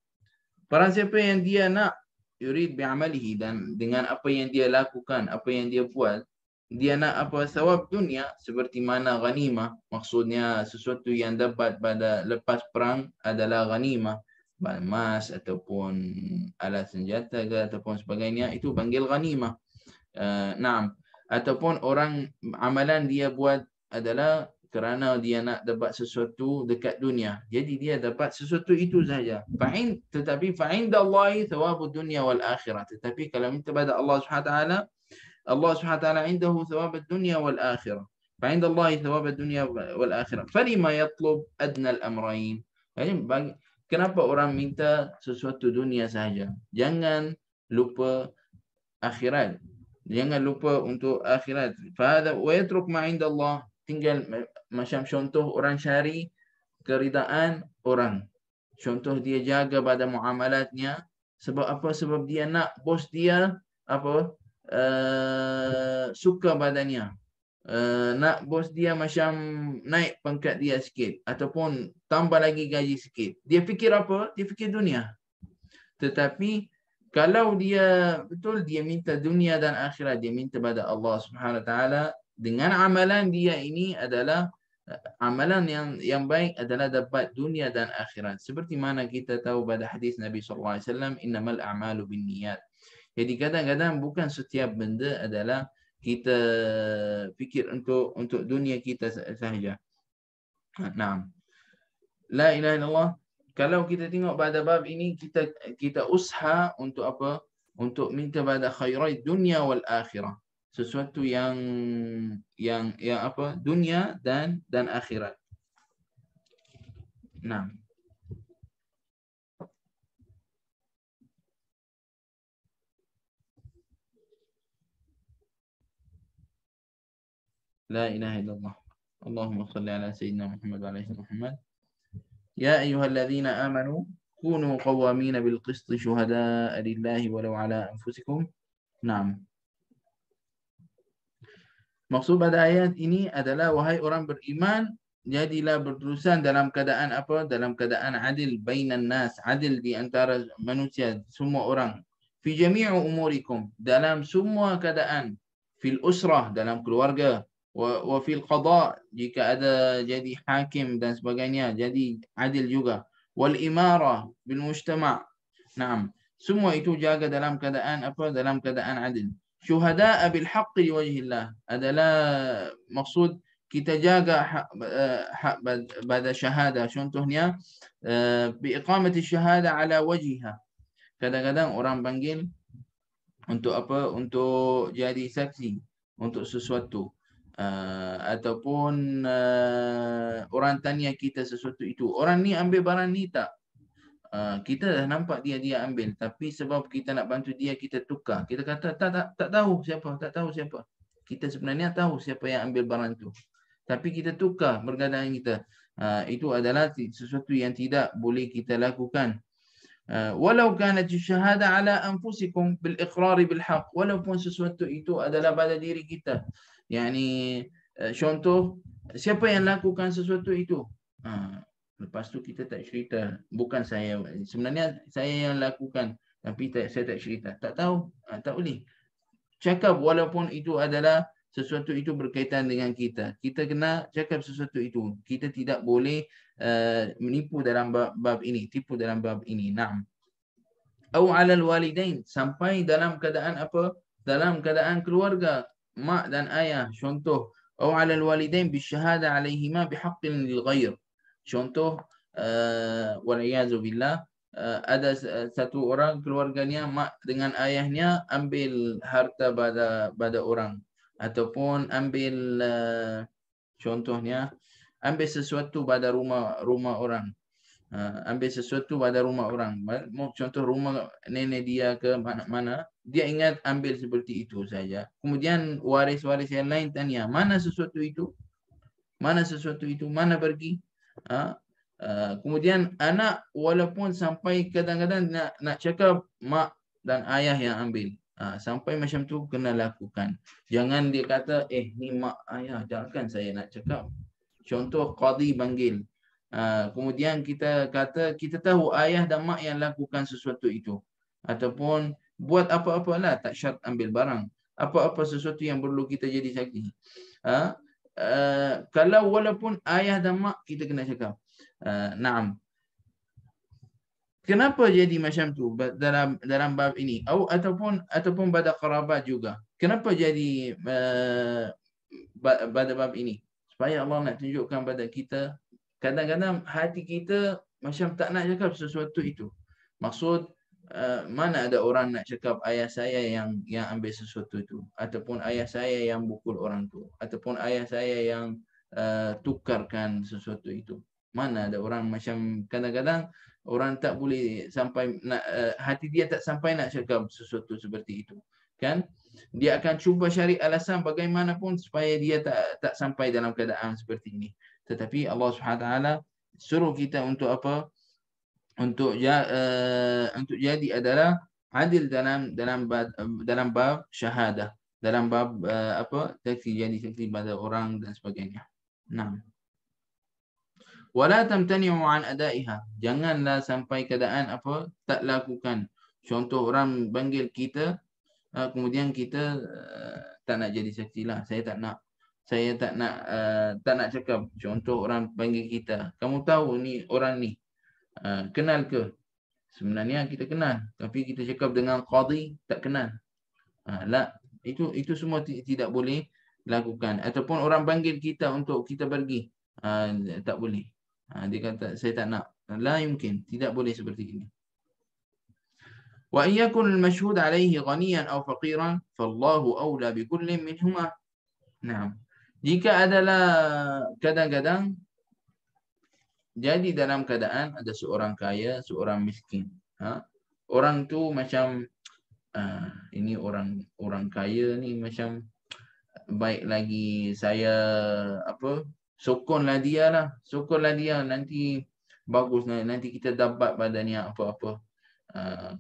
Barang siapa yang dia nak yurid bi'amalihi, dan dengan apa yang dia lakukan, apa yang dia buat, dia nak apa? Thawab dunia, seperti mana ghanimah, maksudnya sesuatu yang dapat pada lepas perang adalah ghanimah, emas ataupun alat senjata ke ataupun sebagainya, itu panggil ghanimah. Naam. Ataupun orang amalan dia buat adalah kerana dia nak dapat sesuatu dekat dunia, jadi dia dapat sesuatu itu saja. Tetapi fa'indallahi thawabud dunya wal akhirah. Tetapi kalau minta pada Allah Subhanahu wa taala, Allah Subhanahu wa taala indahu thawabud dunya wal akhirah. Fa'indallahi thawabud dunya wal akhirah. Falima yatlub adna al-amrayn. Jadi kenapa orang minta sesuatu dunia saja? Jangan lupa akhirat. Jangan lupa untuk akhirat. Fahada wa yatruk ma indallah. Tinggal macam contoh orang cari keridaan orang. Contoh dia jaga pada muamalatnya. Sebab apa? Sebab dia nak bos dia apa? Suka badannya. Nak bos dia macam naik pangkat dia sikit ataupun tambah lagi gaji sikit. Dia fikir apa? Dia fikir dunia. Tetapi kalau dia betul dia minta dunia dan akhirat, dia minta pada Allah Subhanahu wa taala, dengan amalan dia ini adalah amalan yang baik adalah dapat dunia dan akhirat. Seperti mana kita tahu pada hadis Nabi sallallahu alaihi wasallam, innamal a'malu binniyat. Jadi kadang-kadang bukan setiap benda adalah kita fikir untuk dunia kita sahaja. Naam. La ilaha illallah. Kalau kita tengok pada bab ini, kita usaha untuk apa? Untuk minta pada khairat dunia wal akhirah. Sesuatu yang apa? Dunia dan akhirat. Nah. La ilaha illallah. Allahumma salli ala sayyidina Muhammad wa ala sayyidina Muhammad. Ya ayyuhalladzina amanu kunu qawwamina bil qisti syuhada'a lillahi walau ala anfusikum. Naam. Maksud pada ayat ini adalah wahai orang beriman, jadilah berurusan dalam keadaan apa? Dalam keadaan adil bainan nas, adil di antara manusia, semua orang. Fi jami'i umurikum, dalam semua keadaan. Fil usrah, dalam keluarga. Wa fil qada, jika ada jadi hakim dan sebagainya, jadi adil juga. Wal imarah bil mujtama'. Naam. Semua itu jaga dalam keadaan apa? Dalam keadaan adil. Syuhada'a bil haqqi wajhillah adalah maksud kita jaga hak pada syahadah. Contohnya bi iqamati syahada ala wajhiha. Kadang-kadang orang panggil untuk apa? Untuk jadi saksi untuk sesuatu. Ataupun orang tanya kita sesuatu itu. Orang ni ambil barang ni tak? Kita dah nampak dia ambil, tapi sebab kita nak bantu dia, kita tukar. Kita kata tak tahu siapa. Kita sebenarnya tahu siapa yang ambil barang tu, tapi kita tukar perkataan kita. Itu adalah sesuatu yang tidak boleh kita lakukan. Walau kanat syahada ala anfusikum bil iqrar bil haqq, walaupun sesuatu itu adalah pada diri kita. Yani contoh, siapa yang lakukan sesuatu itu? Lepas tu kita tak cerita, bukan saya, sebenarnya saya yang lakukan, tapi saya tak cerita, tak tahu, tak boleh cakap walaupun itu adalah sesuatu itu berkaitan dengan kita. Kita kena cakap sesuatu itu. Kita tidak boleh menipu dalam bab ini, tipu dalam bab ini. Naam. Au 'alal walidain, sampai dalam keadaan apa? Dalam keadaan keluarga, mak dan ayah. Contoh, au 'alal walidain bisyahada 'alaihima bihaqqin lil ghair. Contoh, waliyazubillah, ada satu orang keluarganya, mak dengan ayahnya ambil harta pada orang, ataupun ambil contohnya ambil sesuatu pada rumah orang, ambil sesuatu pada rumah orang. Contoh rumah nenek dia ke mana-mana, dia ingat ambil seperti itu saja. Kemudian waris-waris yang lain tanya, mana sesuatu itu? Mana sesuatu itu? Mana pergi? Kemudian anak walaupun sampai kadang-kadang nak cakap mak dan ayah yang ambil, sampai macam tu kena lakukan. Jangan dia kata ni mak ayah, jangan saya nak cakap. Contoh qadi panggil, kemudian kita kata kita tahu ayah dan mak yang lakukan sesuatu itu, ataupun buat apa-apalah, tak syarat ambil barang, apa-apa sesuatu yang perlu kita jadi saksi. Kalau walaupun ayah dan mak, kita kena cakap. Naam. Kenapa jadi macam tu dalam bab ini? Ataupun pada kerabat juga. Kenapa jadi pada bab ini? Supaya Allah nak tunjukkan pada kita, kadang-kadang hati kita macam tak nak cakap sesuatu itu. Maksud, mana ada orang nak cakap ayah saya yang ambil sesuatu itu, ataupun ayah saya yang pukul orang tu, ataupun ayah saya yang tukarkan sesuatu itu. Mana ada orang macam, kadang-kadang orang tak boleh sampai nak, hati dia tak sampai nak cakap sesuatu seperti itu, kan? Dia akan cuba cari alasan bagaimanapun supaya dia tak sampai dalam keadaan seperti ini. Tetapi Allah SWT suruh kita untuk apa? Untuk jadi adalah adil dalam bab syahadah, dalam bab saksi, jadi saksi pada orang dan sebagainya. Nah, wala tamtani'u an adaiha, janganlah sampai keadaan tak lakukan. Contoh, orang panggil kita, kemudian kita tak nak jadi saksi lah. Saya tak nak cakap. Contoh, orang panggil kita, kamu tahu ni orang ni, kenal ke? Sebenarnya kita kenal, tapi kita cakap dengan qadi tak kenal. Itu semua tidak boleh lakukan. Ataupun orang panggil kita untuk kita pergi, tak boleh. Dia kata saya tak nak. La yumkin, tidak boleh seperti ini. Wa iyakun al-mashhud alayhi ghaniyan aw faqiran fallahu awla bi kullin minhuma. Nah, jika adalah kadang-kadang jadi dalam keadaan ada seorang kaya, seorang miskin. Orang tu macam ini orang kaya ni macam baik lagi, saya sokonlah dia nanti bagus, nanti kita dapat badannya apa-apa.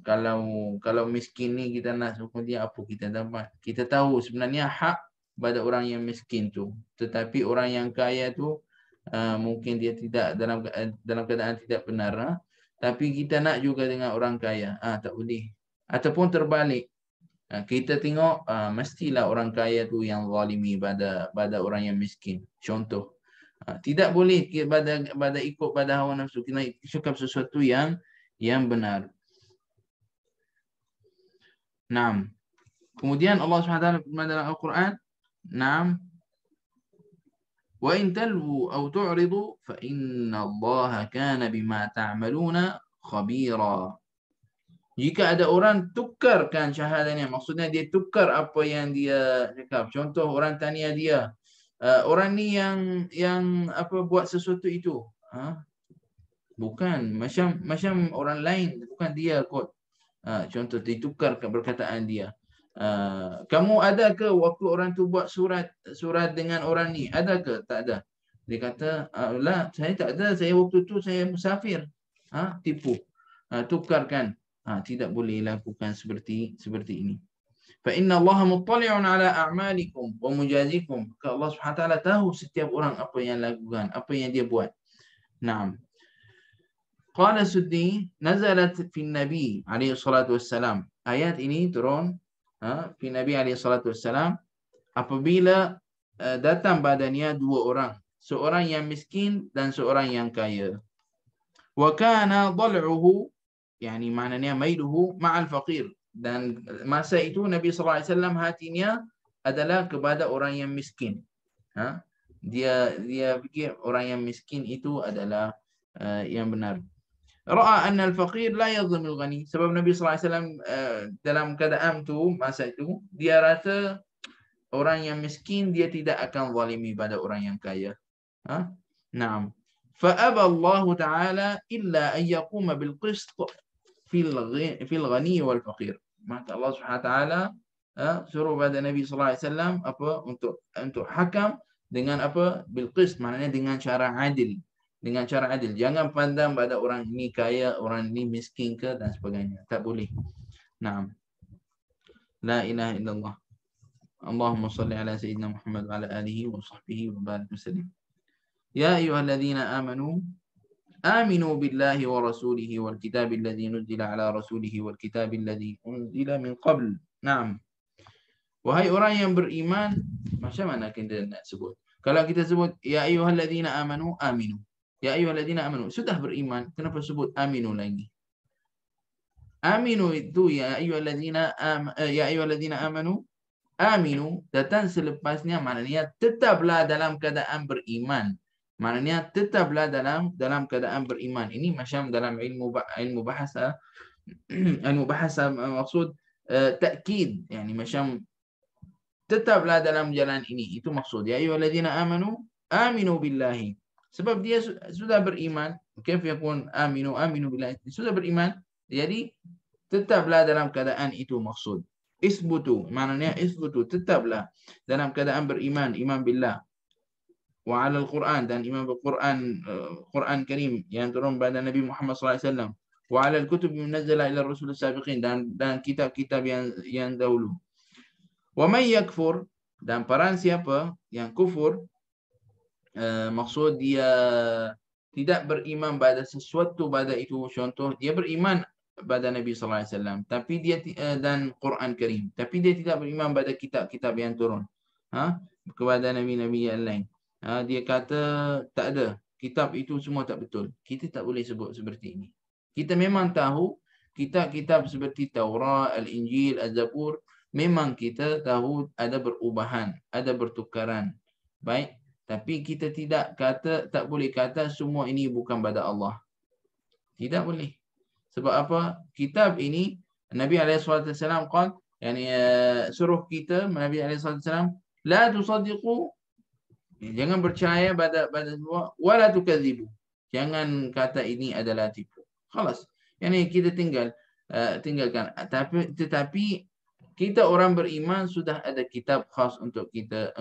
Kalau miskin ni kita nak hukum dia apa kita dapat. Kita tahu sebenarnya hak pada orang yang miskin tu. Tetapi orang yang kaya tu mungkin dia tidak dalam keadaan tidak benar. Tapi kita nak juga dengan orang kaya. Tak boleh. Ataupun terbalik. Kita tengok mestilah orang kaya tu yang zalimi pada orang yang miskin. Contoh. Tidak boleh pada ikut pada hawa nafsu. Kita cakap sesuatu yang benar. Naam. Kemudian Allah SWT berfirman dalam Al-Quran, naam, wa in talwu aw tu'ridu fa inna Allah kana bima ta'maluna khabira. Jika ada orang tukarkan syahadanya, maksudnya dia tukar apa yang dia cakap. Contoh orang tanya dia, orang ni yang apa buat sesuatu itu. Bukan macam orang lain, bukan dia kot. Contoh ditukar perkataan dia. Kamu ada ke waktu orang tu buat surat dengan orang ni? Ada ke? Tak ada. Dia kata, lah, saya tak ada. Saya waktu tu saya musafir. Tipu. Tukarkan. Tidak boleh lakukan seperti ini. Fa inna Allah muttali'un ala a'malikum wa mujazikum. Allah SWT tahu setiap orang apa yang lakukan, apa yang dia buat. Naam. Qala Suddi nazalat fi Nabi alaihi salatu wassalam. Ayat ini turun fi Nabi alaihi salatu wassalam apabila datang padanya dua orang, seorang yang miskin dan seorang yang kaya. Wa kana dhal'uhu, yani maknanya mailuhu ma'al faqir, dan masa itu Nabi sallallahu alaihi wasallam hatinya adalah kepada orang yang miskin. Dia fikir orang yang miskin itu adalah yang benar. Ra'a anna al-faqir la yadhlimu al-ghani. Sebab Nabi sallallahu alaihi wasallam dalam keadaan tu masa itu dia rasa orang yang miskin dia tidak akan zalimi pada orang yang kaya. Naam. Fa aba Allah Ta'ala illa an yaquma bil qist fil ghani wal faqir. Maka Allah Subhanahu wa taala suruh pada Nabi sallallahu alaihi wasallam apa untuk hakam dengan apa bil qist, maknanya dengan cara adil. Dengan cara adil. Jangan pandang pada orang ini kaya, orang ini miskin ke dan sebagainya. Tak boleh. Naam. La ilaha illallah. Allahumma salli ala sayyidina Muhammad wa ala alihi wa sahbihi wa barik wasallim. Ya ayyuhalladzina amanu aminu billahi wa rasulihi wal kitabil ladzi nuzila ala rasulihi wal kitabil ladzi unzila min qabl. Naam. Wahai orang yang beriman, macam mana kita nak sebut? Kalau kita sebut ya ayyuhalladzina amanu, aminu. Ya ayyuhalladzina amanu, sudah beriman, kenapa sebut aminu lagi? Aminu itu ya ayyuhalladzina amanu, aminu datang selepasnya, maknanya tetaplah dalam keadaan beriman. Maknanya tetaplah dalam keadaan beriman. Ini macam dalam ilmu bahasa maksud takkid, yani macam tetaplah dalam jalan ini. Itu maksud ya ayyuhalladzina amanu aminu billahi. Sebab dia sudah beriman. Kaif yakun aminu billahi. Sudah beriman. Jadi tetaplah dalam keadaan itu maksud. Isbutu. Maknanya isbutu. Tetaplah dalam keadaan beriman. Iman billah. Wa ala al-Quran. Dan iman bil-Quran. Quran Karim. Yang turun pada Nabi Muhammad SAW. Wa ala al-kutub munazzala ila Rasul sabiqin. Dan kitab-kitab yang dahulu. Wa man yakfur. Dan peran siapa yang kufur. Maksud dia tidak beriman pada sesuatu pada itu. Contoh dia beriman pada Nabi sallallahu alaihi wasallam tapi dia dan Quran Karim, tapi dia tidak beriman pada kitab-kitab yang turun kepada nabi-nabi yang lain. Dia kata tak ada, kitab itu semua tak betul. Kita tak boleh sebut seperti ini. Kita memang tahu kitab-kitab seperti Taurat, Al-Injil, Az-Zabur, memang kita tahu ada perubahan, ada bertukaran. Baik. Tapi kita tak boleh kata semua ini bukan pada Allah. Tidak boleh. Sebab apa? Kitab ini Nabi SAW qala, yani suruh kita, Nabi SAW, la tusaddiqu, jangan percaya pada semua, wala tukadzibu. Jangan kata ini adalah tipu. Khalas. Yani kita tinggalkan. Tetapi kita orang beriman sudah ada kitab khas untuk kita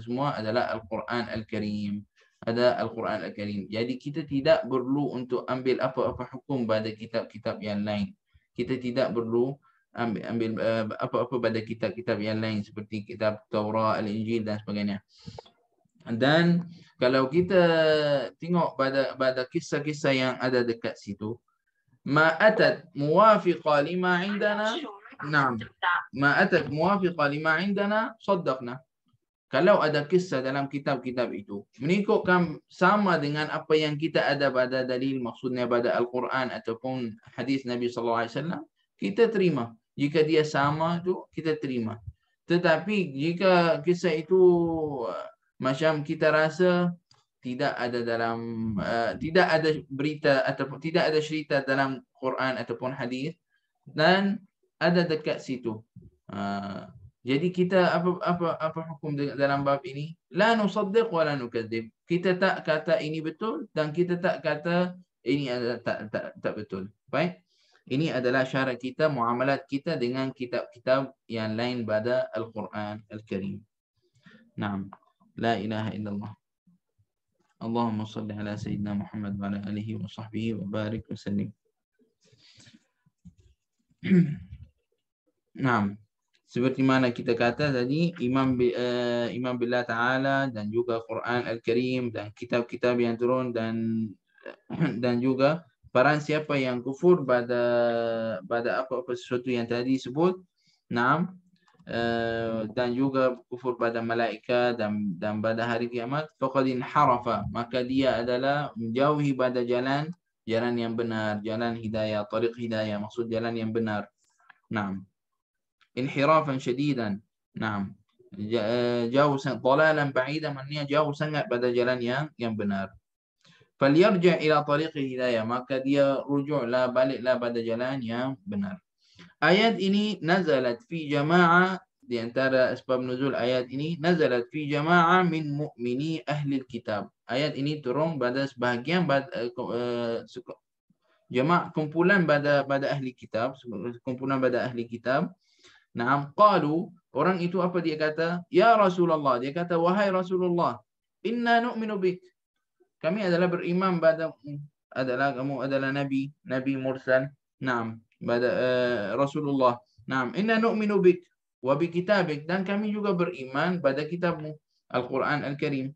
semua adalah Al-Quran Al-Karim. ada Al-Quran Al-Karim. Jadi kita tidak perlu untuk ambil apa-apa hukum pada kitab-kitab yang lain. Kita tidak perlu ambil apa-apa pada kitab-kitab yang lain seperti kitab Taurat, Al-Injil dan sebagainya. Dan kalau kita tengok pada kisah-kisah yang ada dekat situ, ma atat muwafiqa lima indana, na'am, ma atat muwafiqa lima indana saddaqna. Kalau ada kisah dalam kitab-kitab itu mengikutkan sama dengan apa yang kita ada pada dalil, maksudnya pada Al-Quran ataupun hadis Nabi SAW, kita terima. Jika dia sama tu kita terima. Tetapi jika kisah itu macam kita rasa tidak ada dalam tidak ada berita ataupun tidak ada cerita dalam Quran ataupun hadis dan ada dekat situ, jadi kita apa hukum dalam bab ini? La nusaddiq wa la nukadzib. Kita tak kata ini betul dan kita tak kata ini adalah tak betul. Baik. Ini adalah syarat kita, muamalat kita dengan kitab-kitab yang lain pada Al-Quran Al-Karim. Naam. La ilaha illallah. Allahumma salli ala sayyidina Muhammad wa ala alihi wa sahbihi wa barik wa sallim. Naam. Seperti mana kita kata tadi, Imam Billah Ta'ala dan juga Quran Al-Karim dan kitab-kitab yang turun dan juga barang siapa yang kufur pada apa-apa sesuatu yang tadi sebut, naam, dan juga kufur pada malaikat dan pada hari kiamat, faqad inharafa, maka dia adalah menjauhi pada jalan yang benar, jalan hidayah, tariq hidayah, maksud jalan yang benar. Naam. Inhirafan syadidan. Naam. Jauh sangat, dalalan ba'idan, maknanya jauh sangat pada jalan yang benar. Falyarja' ila tariqi hidayah, maka dia rujuklah, baliklah pada jalan yang benar. Ayat ini nazalat fi jama'ah, di antara sebab nuzul ayat ini, nazalat fi jama'ah min mu'mini ahli kitab. Ayat ini turun pada sebahagian jama' kumpulan pada ahli kitab, kumpulan pada ahli kitab. Naam, qalu, orang itu apa dia kata? Ya Rasulullah, dia kata, wahai Rasulullah, inna nu'minu bik. Kami adalah beriman pada kamu adalah nabi mursal. Naam, pada Rasulullah. Naam, inna nu'minu bik wa bi kitabik, dan kami juga beriman pada kitabmu Al-Quran Al-Karim.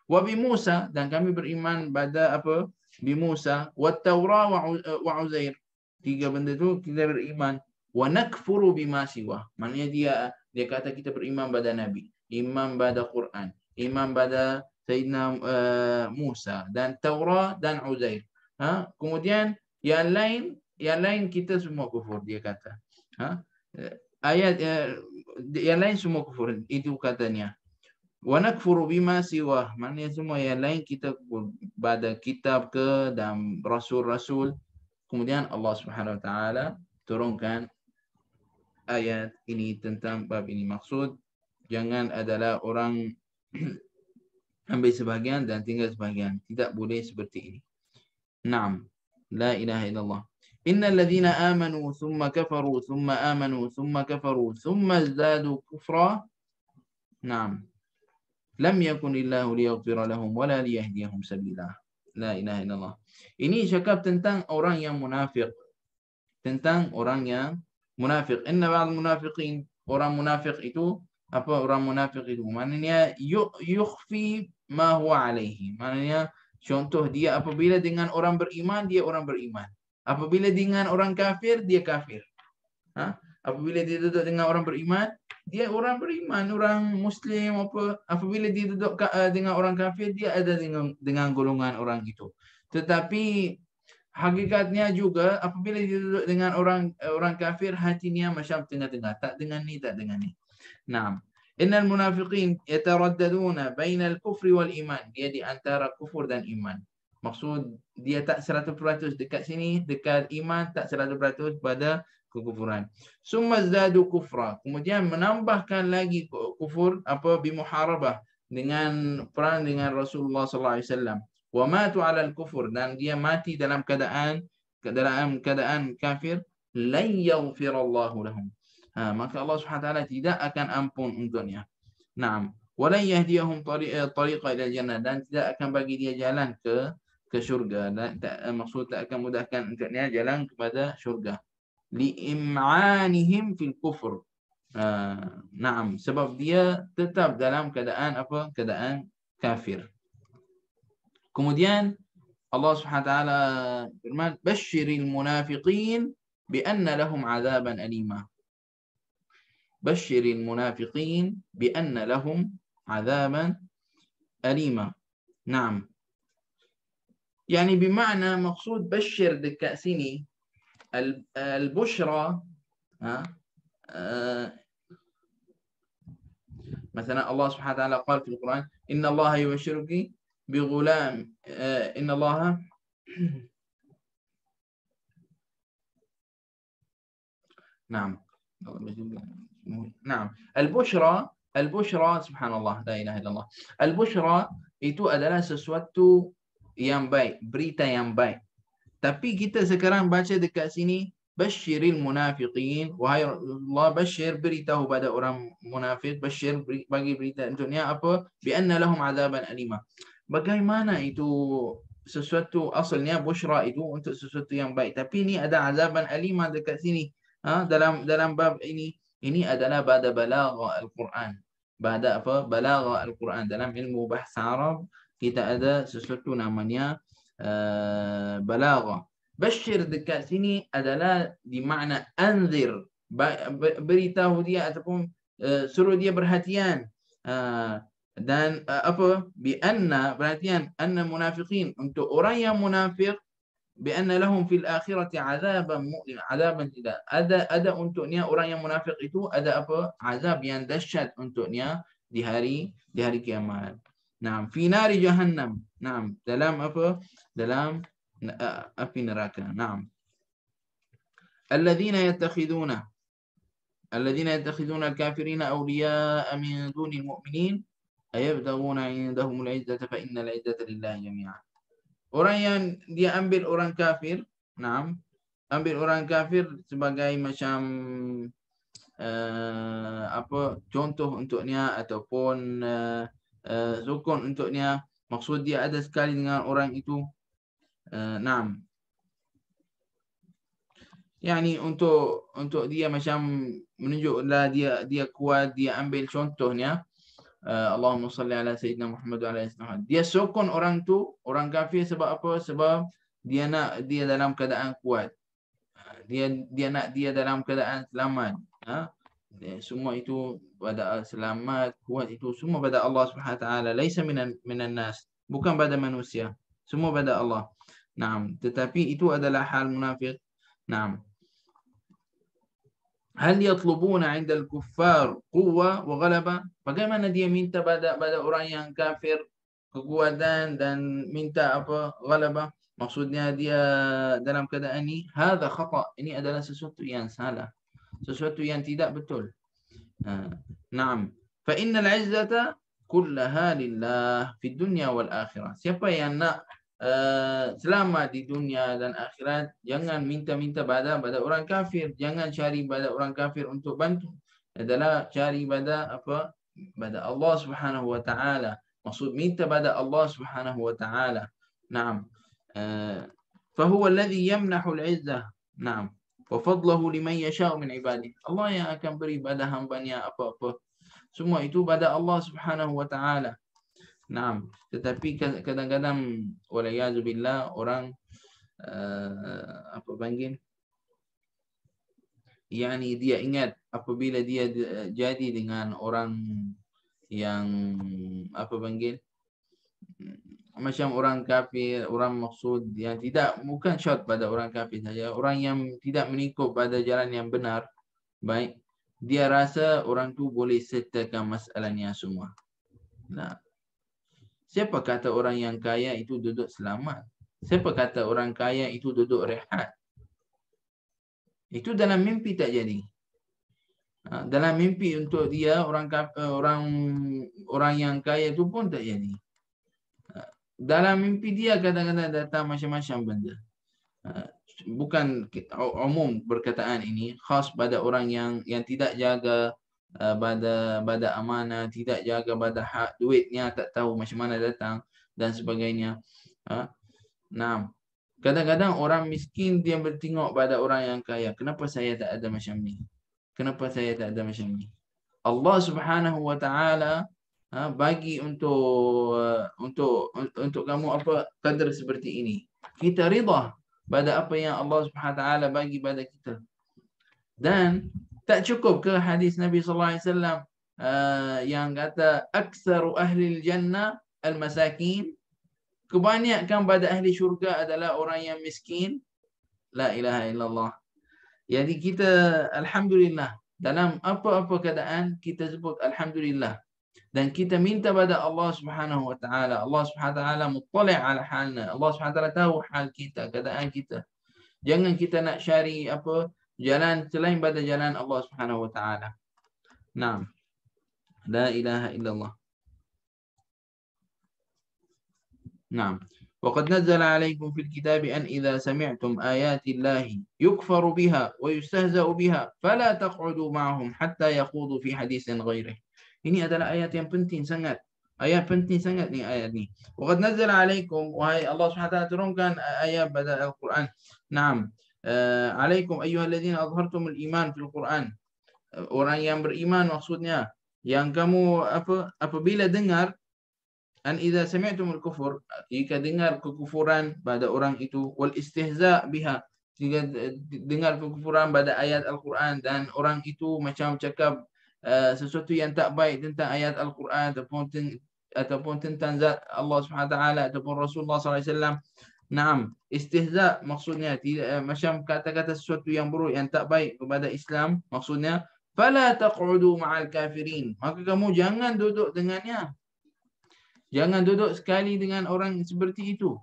Wa bi Musa, dan kami beriman pada apa? Bi Musa, wa Taurah wa Uzair. Tiga benda tu kita beriman. Wa nakfuru bima siwa, maknanya dia kata kita beriman pada nabi, iman pada Quran, iman pada Sayyidina Musa dan Taurah dan Uzair. Kemudian yang lain kita semua kufur, dia kata. Ayat yang lain semua kufur, itu katanya. Wa nakfuru bima siwa, maknanya semua yang lain kita kufur, pada kitab ke dan rasul-rasul. Kemudian Allah Subhanahu wa taala turunkan ayat ini tentang bab ini. Maksud, jangan adalah orang ambil sebahagian dan tinggal sebahagian. Tidak boleh seperti ini. Naam. La ilaha illallah. Innal ladhina amanu thumma kafaru thumma amanu thumma kafaru thumma zadu kufra. Naam. Lam yakun illahu liyaghfira lahum wa la liyahdiyahum sabila. La ilaha illallah. Ini cakap tentang orang yang munafik. Tentang orang yang munafik. Inna ba'd munafiqin, orang munafik itu apa? Orang munafik itu maknanya yukhfi ma huwa alaihi. Maknanya contoh dia apabila dengan orang beriman, dia orang beriman. Apabila dengan orang kafir, dia kafir. Apabila dia duduk dengan orang beriman, dia orang beriman, orang muslim apa. Apabila dia duduk dengan orang kafir, dia ada dengan golongan orang itu. Tetapi hakikatnya juga apabila dia duduk dengan orang kafir, hatinya macam tengah-tengah, tak dengan ni, tak dengan ni. Naam. Innal munafiqin yataraddaduna bainal kufri wal iman. Dia di antara kufur dan iman. Maksud dia tak 100% dekat sini, dekat iman, tak 100% pada kekufuran. Summa zadu kufra. Kemudian menambahkan lagi kufur apa? Bimuharabah, dengan perang dengan Rasulullah sallallahu alaihi wasallam. Wa matu 'ala al-kufur, dan dia mati dalam keadaan kafir. Lan yaghfirallahu lahum. Maka Allah Subhanahu wa taala tidak akan ampun untuknya. Naam. Walan yahdiyahum tariqa ila jannah, dan tidak akan bagi dia jalan ke syurga. Dan maksud tak akan mudahkan untuknya jalan kepada syurga. Li'im'anihim fil kufur. Naam, sebab dia tetap dalam keadaan apa? Keadaan kafir. Kemudian Allah Subhanahu wa taala firman, "Basyiril munafiqin bi anna lahum 'adzaban alima." Basyiril munafiqin bi anna lahum 'adzaban alima. Naam. Yani bermakna maksud basyir dekat sini al-bushra, مثلا الله سبحانه وتعالى قال في القرآن إن الله يبشرك بغلام إن الله نعم نعم البشرى سبحان الله لا إله إلا الله. البشرى itu adalah sesuatu yang baik, berita yang baik. Tapi kita sekarang baca dekat sini Basyiril munafiqin, wahai Allah, basyir, beritahu pada orang munafik, basyir, bagi berita untuknya apa? Bi anna lahum 'adzaban alima. Bagaimana itu sesuatu asalnya busyra itu untuk sesuatu yang baik, tapi ini ada azaban alima dekat sini. Dalam bab ini adalah pada balagha al-Quran. Pada apa? Balagha al-Quran. Dalam ilmu bahasa Arab kita ada sesuatu namanya balagha. Basyir dekat sini adalah di makna anzir, beritahu dia ataupun suruh dia perhatian. Dan apa? Bi anna, perhatian, anna munafiqin, untuk orang yang munafik, bi anna lahum fil akhirati azaban mu'lim, azaban tidak. Ada untuknya orang yang munafik itu ada apa? Azab yang dahsyat untuknya di hari kiamat. Naam, fi nari jahannam. Naam, dalam apa? Dalam api neraka. Naam. Alladzina yattakhiduna al-kafirina awliya'a min dunil mu'minin ayabtaghuna 'indahumul 'izzata fa innal 'izzata lillahi jami'a. Orang yang dia ambil orang kafir, naam, ambil orang kafir sebagai macam apa, contoh untuknya ataupun sukun untuknya, maksud dia ada sekali dengan orang itu. Naam. Yani untuk dia macam menunjuklah dia kuat, dia ambil contohnya. Allahumma salli ala sayyidina Muhammad wa ala alihi. Dia sokong orang tu, orang kafir, sebab apa? Sebab dia nak dia dalam keadaan kuat. Dia nak dia dalam keadaan selamat. Semua itu pada selamat, kuat itu semua pada Allah Subhanahu wa taala. Laisa minan nas, bukan pada manusia. Semua pada Allah. Naam, tetapi itu adalah hal munafik. Naam. Hal yatlubuna 'inda al-kuffar quwwa wa ghalaba. Bagaimana dia minta pada orang yang kafir kekuatan dan minta apa? Ghalaba. Maksudnya dia dalam keadaan ini hadza khata'. Ini adalah sesuatu yang salah. Sesuatu yang tidak betul. Naam. Fa innal 'izzata kullaha lillah fid dunya wal akhirah. Siapa yang nak selamat di dunia dan akhirat, jangan minta-minta pada orang kafir, jangan cari pada orang kafir untuk bantu, adalah cari pada apa? Pada Allah Subhanahu wa taala. Maksud minta pada Allah Subhanahu wa taala. Naam. Fa huwa alladhi yamnahu al-'izzah. Naam. Wa fadluhu liman yasha'u min 'ibadihi. Allah yang akan beri pada hamba-Nya apa-apa. Semua itu pada Allah Subhanahu wa taala. Naam, tetapi kadang-kadang walayazubillah orang apa panggil? Yani dia ingat apabila dia jadi dengan orang yang apa panggil? Macam orang kafir, orang maksud yang tidak, bukan syart pada orang kafir saja, orang yang tidak mengikut pada jalan yang benar, baik, dia rasa orang tu boleh settlekan masalahnya semua. Nah, siapa kata orang yang kaya itu duduk selamat? Siapa kata orang kaya itu duduk rehat? Itu dalam mimpi tak jadi. Dalam mimpi untuk dia orang yang kaya itu pun tak jadi. Dalam mimpi dia kadang-kadang datang macam-macam benda. Bukan umum perkataan ini, khas pada orang yang tidak jaga pada amanah, tidak jaga pada hak duitnya, tak tahu macam mana datang dan sebagainya. Nah, kadang-kadang orang miskin dia bertengok pada orang yang kaya. Kenapa saya tak ada macam ni? Kenapa saya tak ada macam ni? Allah Subhanahu wa taala bagi untuk kamu apa qadar seperti ini. Kita rida pada apa yang Allah Subhanahu wa taala bagi pada kita. Dan tak cukup ke hadis Nabi sallallahu alaihi wasallam yang kata aktsaru ahli jannah al-masakin? Kebanyakan pada ahli syurga adalah orang yang miskin. La ilaha illallah. Jadi kita alhamdulillah dalam apa-apa keadaan kita sebut alhamdulillah dan kita minta pada Allah Subhanahu wa taala. Allah Subhanahu wa taala muttali' ala halna. Allah Subhanahu wa taala tahu hal kita, keadaan kita. Jangan kita nak cari apa jalan selain pada jalan Allah Subhanahu wa taala. Naam. La ilaha illallah. Naam. وقد نزل عليكم في الكتاب أن إذا سمعتم آيات الله يكفر بها ويستهزأ بها فلا تقعدوا معهم حتى يخوضوا في حديث غيره. Ini adalah ayat yang penting sangat. Ayat penting sangat ni ayat ni. وقد نزل عليكم, wahai Allah SWT turunkan ayat pada Al-Quran. Naam. Alaikum ayyuhalladzina azhartumul iman fil Quran. Orang yang beriman maksudnya yang kamu apabila dengar an idza sami'tumul kufur, jika dengar kekufuran pada orang itu, wal istihza biha, jika dengar kekufuran pada ayat Al-Quran dan orang itu macam cakap sesuatu yang tak baik tentang ayat Al-Quran ataupun tentang zat Allah Subhanahu taala ataupun Rasulullah sallallahu alaihi wasallam. Naam, istihza maksudnya tidak macam kata-kata sesuatu yang buruk yang tak baik kepada Islam, maksudnya fala taq'udu ma'al kafirin, maka kamu jangan duduk dengannya. Jangan duduk sekali dengan orang seperti itu.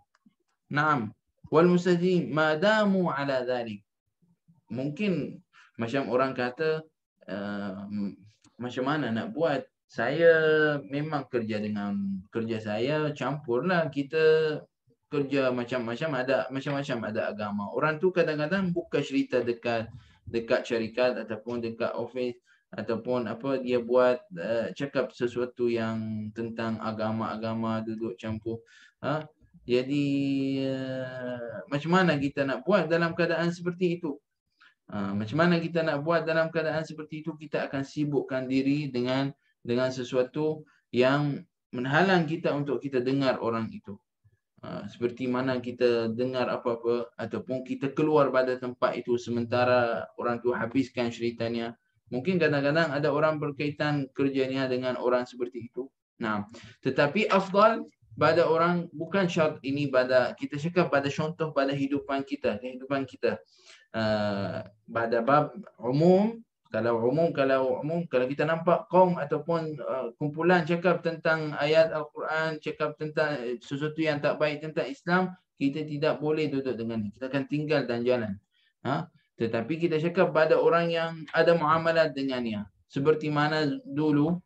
Naam. Wal mustajim madamu ala dhalik. Mungkin macam orang kata macam mana nak buat? Saya memang kerja dengan kerja saya campurlah, kita kerja macam-macam, ada agama. Orang tu kadang-kadang buka cerita dekat syarikat ataupun dekat office ataupun apa dia buat cakap sesuatu yang tentang agama duduk campur. Jadi macam mana kita nak buat dalam keadaan seperti itu? Macam mana kita nak buat dalam keadaan seperti itu? Kita akan sibukkan diri dengan sesuatu yang menghalang kita untuk kita dengar orang itu. Seperti mana kita dengar apa-apa ataupun kita keluar pada tempat itu sementara orang tu habiskan ceritanya. Mungkin kadang-kadang ada orang berkaitan kerjanya dengan orang seperti itu. Nah, tetapi afdal pada orang, bukan syarat ini pada kita cakap pada contoh pada kehidupan kita. Pada bab umum, kalau kita nampak kaum ataupun kumpulan cakap tentang ayat Al-Quran, cakap tentang sesuatu yang tak baik tentang Islam, kita tidak boleh duduk dengan dia. Kita akan tinggal dan jalan. Tetapi kita cakap pada orang yang ada muamalat dengannya. Seperti mana dulu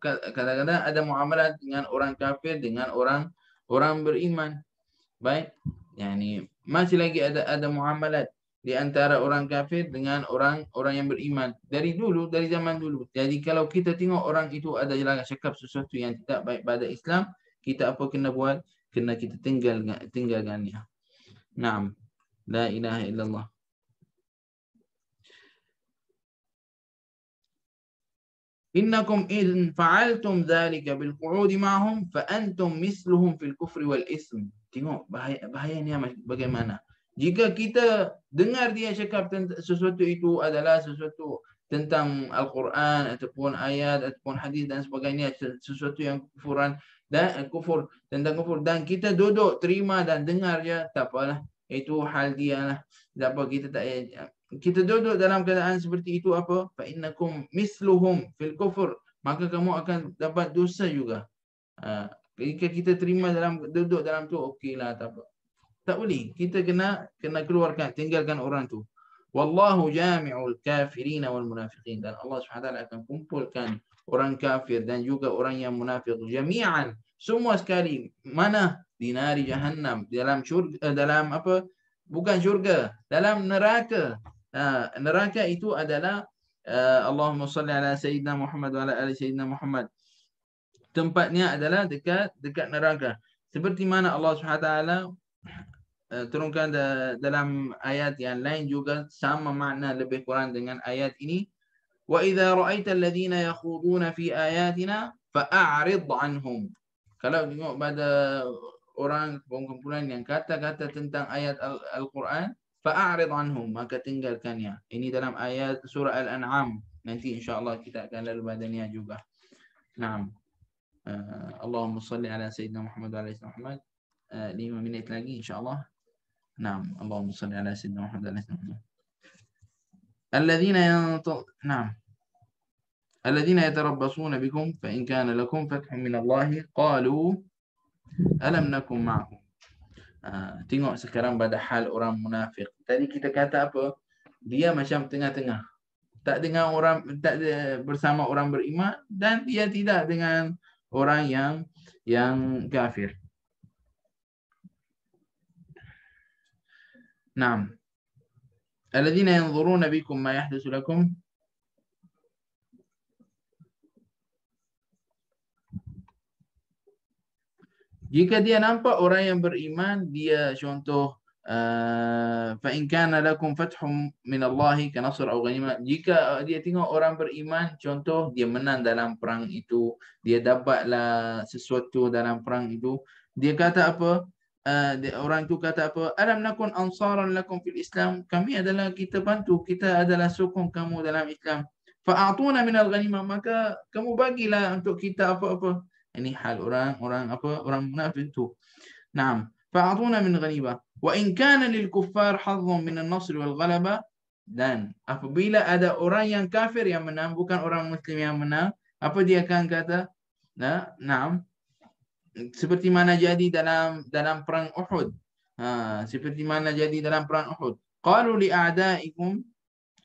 kadang-kadang ada muamalat dengan orang kafir, dengan orang beriman. Baik, yani masih lagi ada muamalat di antara orang kafir dengan orang yang beriman. Dari zaman dulu. Jadi kalau kita tengok orang itu ada jalan cakap sesuatu yang tidak baik pada Islam, kita apa kena buat? Kena kita tinggalkannya. Naam. La ilaha illallah. Innakum in fa'altum dhalika bil qu'udi ma'hum fa antum misluhum fil kufri wal ism. Tengok bahayanya bagaimana. Jika kita dengar dia cakap tentang sesuatu itu adalah sesuatu tentang Al-Quran ataupun ayat ataupun hadis dan sebagainya, sesuatu yang tentang kufur dan kita duduk terima dan dengar je, tak apalah, itu hal dia lah. Kita duduk dalam keadaan seperti itu apa? Fa innakum misluhum fil kufur, maka kamu akan dapat dosa juga. Jika kita terima duduk dalam tu, okeylah, tak apa. Tak boleh. Kita kena keluarkan, tinggalkan orang tu. Wallahu jami'ul kafirin wal munafiqin, dan Allah SWT akan kumpulkan orang kafir dan juga orang yang munafik jami'an, semua sekali. Mana? Di nari jahannam, dalam syurga, dalam apa? Bukan syurga, dalam neraka. Neraka itu adalah Allahumma salli ala Sayyidina Muhammad wa ala ali Sayyidina Muhammad. Tempatnya adalah dekat neraka. Seperti mana Allah SWT turunkan dalam ayat yang lain juga sama makna lebih kurang dengan ayat ini. Wa idza ra'aita alladhina yakhuduna fi ayatina fa'arid anhum. Kalau tengok pada orang kumpulan yang kata-kata tentang ayat Al-Quran, fa'arid anhum, maka tinggalkannya. Ini dalam ayat surah Al-An'am. Nanti insya-Allah kita akan lalu badannya juga. Naam. Allahumma salli ala Sayyidina Muhammad wa ala Sayyidina Muhammad. 5 minit lagi insya-Allah. Naam. Allahumma salli ala Sayyidina Muhammad wa ala Sayyidina Muhammad. الذين يتربصون بكم فإن كان لكم فتح من الله قالوا ألم نكن معكم. Tengok sekarang pada hal orang munafik. Tadi kita kata apa? Dia macam tengah-tengah. Tak dengan orang, tak bersama orang beriman, dan dia tidak dengan orang yang kafir. Naam. Alladzina yanzuruna bikum ma yahdatsu lakum. Jika dia nampak orang yang beriman, dia contoh fa in kana lakum fathum min Allah ka nasr aw ghanimah. Jika dia tengok orang beriman, contoh dia menang dalam perang itu, dia dapatlah sesuatu dalam perang itu, dia kata apa? Orang itu kata apa? Alam nakun ansaran lakum fil Islam. Kami adalah kita bantu, kita adalah sokong kamu dalam Islam. Fa'atuna min al-ghanimah, maka kamu bagilah untuk kita apa-apa. Ini hal orang munafik itu. Naam. Fa'atuna min ghanimah. Wa in kana lil kuffar hazzun min an-nasr wal ghalaba, dan apabila ada orang yang kafir yang menang, bukan orang muslim yang menang, apa dia akan kata? Naam. Seperti mana jadi dalam perang Uhud. Seperti mana jadi dalam perang Uhud. Qalu li a'da'ikum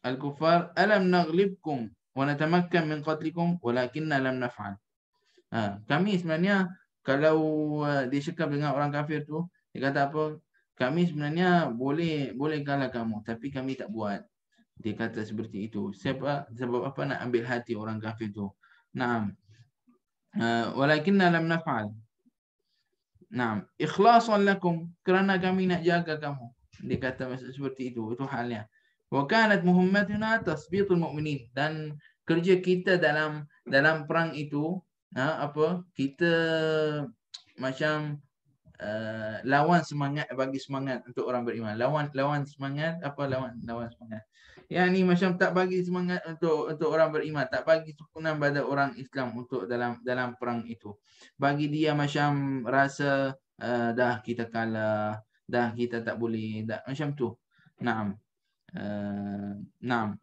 al-kuffar alam naghlibkum wa natamakkan min qatlikum walakinna lam naf'al. Kami sebenarnya, kalau dia cakap dengan orang kafir tu, dia kata apa? Kami sebenarnya boleh kalah kamu, tapi kami tak buat. Dia kata seperti itu. Sebab apa nak ambil hati orang kafir tu? Naam. Walakinna lam naf'al. Naam. Ikhlasan lakum, kerana kami nak jaga kamu. Dia kata seperti itu. Itu halnya. Wa kanat muhammatuna tasbitul mu'minin, dan kerja kita dalam perang itu, kita macam lawan semangat, bagi semangat untuk orang beriman. Lawan semangat, lawan semangat. Yang ni macam tak bagi semangat untuk orang beriman, tak bagi sokongan pada orang Islam untuk dalam perang itu. Bagi dia macam rasa dah kita kalah, dah kita tak boleh, dah macam tu. Naam. Naam.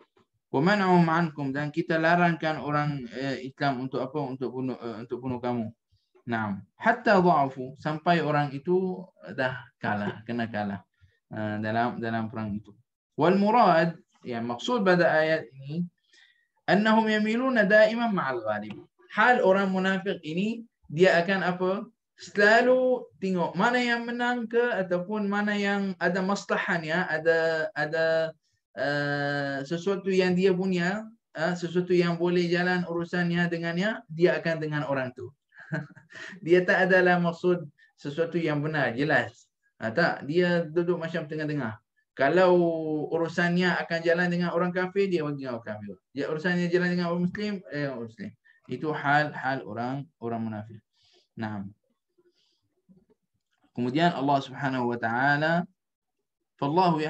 Wa man'ahum ankum, dan kita larangkan orang Islam untuk apa? Untuk bunuh kamu. Naam. Hatta dha'afu, sampai orang itu dah kalah, kena kalah dalam perang itu. Wal murad, yang maksud pada ayat ini, annahum yamiluna da'iman ma'al ghalib. Hal orang munafik ini, dia akan apa? Selalu tengok mana yang menang ke, ataupun mana yang ada maslahannya, ada sesuatu yang dia punya, sesuatu yang boleh jalan urusannya dengannya, dia akan dengan orang tu. Dia tak adalah maksud sesuatu yang benar, jelas. Tak, dia duduk macam tengah-tengah. Kalau urusannya akan jalan dengan orang kafir, dia bagi orang kafir. Dia urusannya jalan dengan orang muslim, orang muslim. Itu hal orang munafik. Naam. Kemudian Allah Subhanahu wa taala, fallahu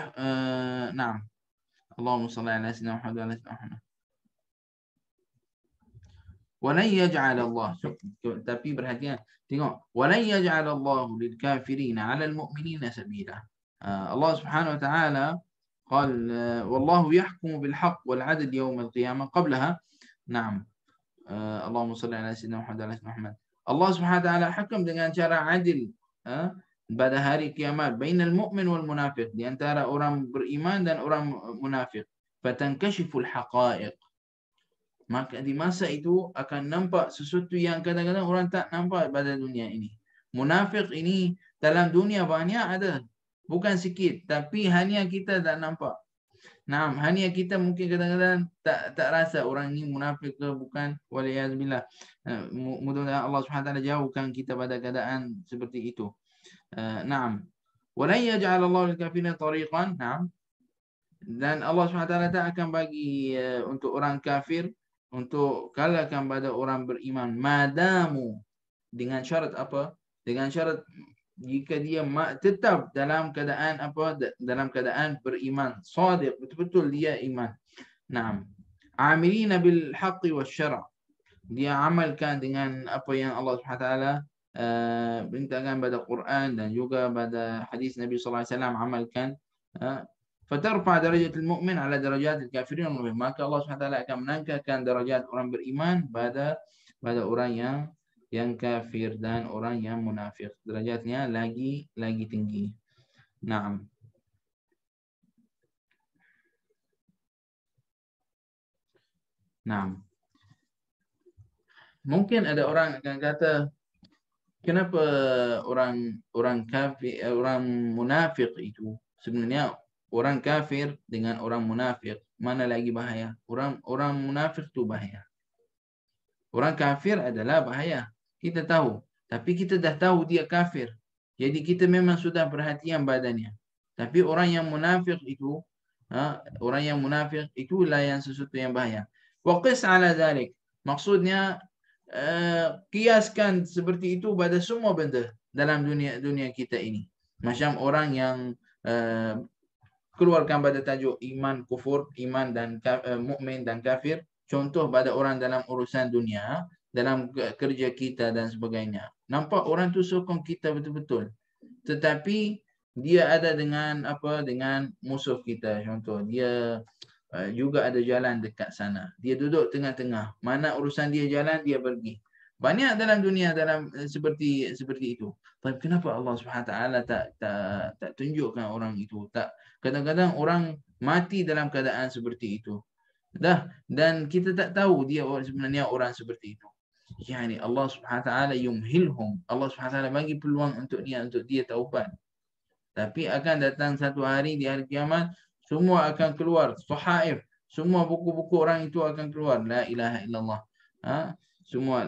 naam. Allahumma shalli ala sayyidina Muhammad wa ala sayyidina Muhammad. Walan yaj'al Allah, tapi perhatian, tengok, walan yaj'al Allah lil kafirin 'ala al mu'minina sabila. Allah Subhanahu wa taala قال والله يحكم بالحق والعدل يوم القيامة قبلها. نعم. اللهم صل على سيدنا محمد وعلى محمد. Allah Subhanahu wa taala hakam dengan cara adil pada hari kiamat bainal mu'min wal munafiq, di antara orang beriman dan orang munafik. Fatankashiful haqa'iq, maka di masa itu akan nampak sesuatu yang kadang-kadang orang tak nampak pada dunia ini. Munafik ini dalam dunia banyak ada, bukan sikit, tapi hanya kita tak nampak. Naam, hanya kita mungkin kadang-kadang tak rasa orang ni munafik ke bukan, waliyazbillah. Mudah-mudahan Allah Subhanahu wa taala jauhkan kita pada keadaan seperti itu. Naam. Walan yaj'al Allah lil kafirina tariqan. Naam. Dan Allah Subhanahu wa taala tak akan bagi untuk orang kafir untuk kalahkan pada orang beriman madamu, dengan syarat apa? Dengan syarat jika dia tetap dalam keadaan apa? Dalam keadaan beriman, sadiq, betul-betul dia iman. Naam. Amilina bil haqqi wasyara'. Dia amalkan dengan apa yang Allah Subhanahu wa taala perintahkan pada Quran dan juga pada hadis Nabi sallallahu alaihi wasallam, amalkan. Fatarfa darajatul mu'min ala darajatil kafirin. Maka Allah Subhanahu wa taala akan menangkatkan darajat orang beriman pada orang yang kafir dan orang yang munafik. Derajatnya lagi tinggi. Naam. Naam. Mungkin ada orang akan kata, kenapa orang kafir, orang munafik itu sebenarnya orang kafir dengan orang munafik mana lagi bahaya? Orang munafik itu bahaya. Orang kafir adalah bahaya. Kita tahu, tapi kita dah tahu dia kafir. Jadi kita memang sudah perhatian badannya. Tapi orang yang munafik itu, itulah yang sesuatu yang bahaya. Waqis ala dhalik. Maksudnya kiaskan seperti itu pada semua benda dalam dunia kita ini. Macam orang yang keluarkan pada tajuk iman, kufur, iman dan mukmin dan kafir. Contoh pada orang dalam urusan dunia, dalam kerja kita dan sebagainya. Nampak orang tu sokong kita betul-betul. Tetapi dia ada dengan musuh kita. Contoh, dia juga ada jalan dekat sana. Dia duduk tengah-tengah. Mana urusan dia jalan, dia pergi. Banyak dalam dunia dalam seperti itu. Tapi kenapa Allah Subhanahu wa taala tak tunjukkan orang itu? Kadang-kadang orang mati dalam keadaan seperti itu. Dan kita tak tahu dia sebenarnya orang seperti itu. Yani Allah Subhanahu wa taala yumhilhum. Allah Subhanahu wa taala bagi peluang untuk dia taubat. Tapi akan datang satu hari di hari kiamat, semua akan keluar sahaif, semua buku-buku orang itu akan keluar, la ilaha illallah. Semua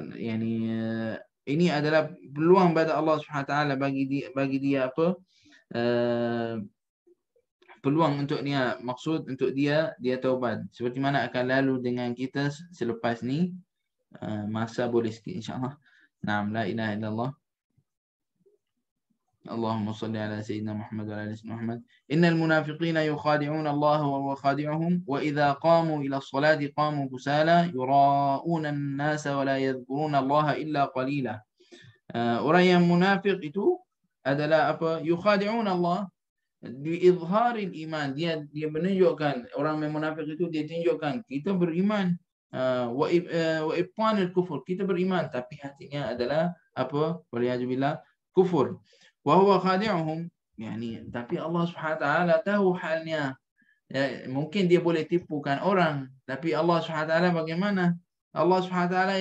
ini adalah peluang pada Allah Subhanahu wa taala bagi dia apa? Peluang untuk dia, maksud untuk dia taubat. Seperti mana akan lalu dengan kita selepas ni, masa boleh sikit insya-Allah. Naam, la ilaha illallah. اللهم صل على سيدنا محمد وعلى آل سيدنا محمد. إن المنافقين يخادعون الله وهو خادعهم وإذا قاموا إلى الصلاة قاموا كسالى يراءون الناس ولا يذكرون الله إلا قليلا. Orang yang munafik itu adalah apa? Yukhadi'un Allah biizharil iman. Dia menunjukkan, orang yang munafik itu dia tunjukkan kita beriman, wa ibtanil kufur, kita beriman, tapi hatinya adalah apa? Waliyadzubillah, kufur. Wa huwa khadi'uhum, yani tapi Allah Subhanahu wa taala tahu halnya. Mungkin dia boleh tipukan orang, tapi Allah Subhanahu wa taala bagaimana? Allah Subhanahu wa taala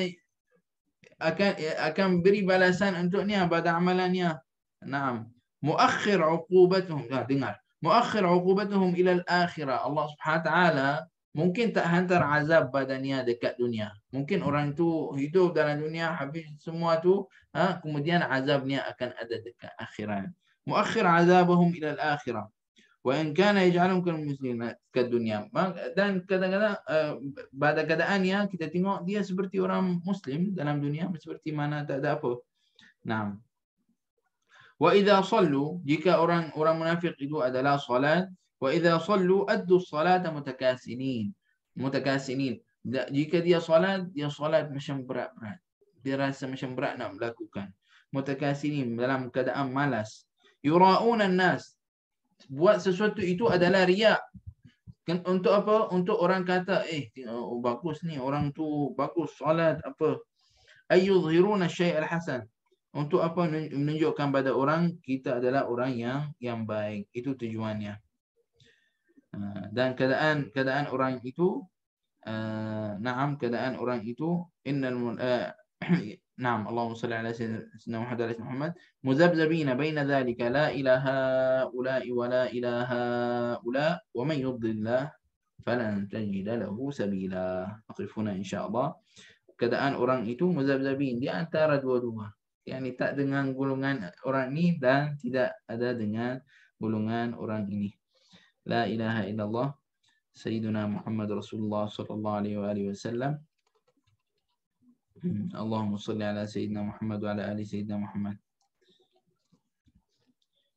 akan beri balasan untuknya pada amalannya. Naam. Muakhir uqubatuhum. Dengar. Muakhir uqubatuhum ila al-akhirah. Allah Subhanahu wa taala mungkin tak hantar azab badannya dekat dunia. Mungkin orang tu hidup dalam dunia habis semua tu, kemudian azabnya akan ada dekat akhirat. Muakhir azabahum ila al-akhirah. Wa in kana yaj'alum kal muslimin kat dunia. Dan kadang-kadang pada keadaannya kita tengok dia seperti orang muslim dalam dunia, seperti mana tak ada apa. Naam. Wa idza sallu, jika orang munafik itu adalah salat, wa idza sallu addu as-salata mutakasinin. Jika dia salat macam berat-berat. Dia rasa macam berat nak melakukan. Mutakasinin, dalam keadaan malas. Yura'una an-nas. Buat sesuatu itu adalah riak. Untuk apa? Untuk orang kata, bagus ni, orang tu bagus salat apa. Ayyudhiruna syai' al-hasan. Untuk apa? Menunjukkan pada orang kita adalah orang yang baik. Itu tujuannya. Dan keadaan orang itu, keadaan orang itu, نعم اللهم صل على سيدنا محمد وعلى محمد مذبذبين بين ذلك لا إله هؤلاء ولا إله هؤلاء ومن يضلل الله falan tajida lahu sabila. Aqifuna insyaallah. Keadaan orang itu muzabzabin di antara dua-dua. Yani tak dengan golongan orang ini dan tidak ada dengan golongan orang ini. La ilaha illallah Sayyiduna Muhammad Rasulullah sallallahu alaihi wasallam. Allahumma salli ala Sayyidina Muhammad wa ala ali Sayyidina Muhammad.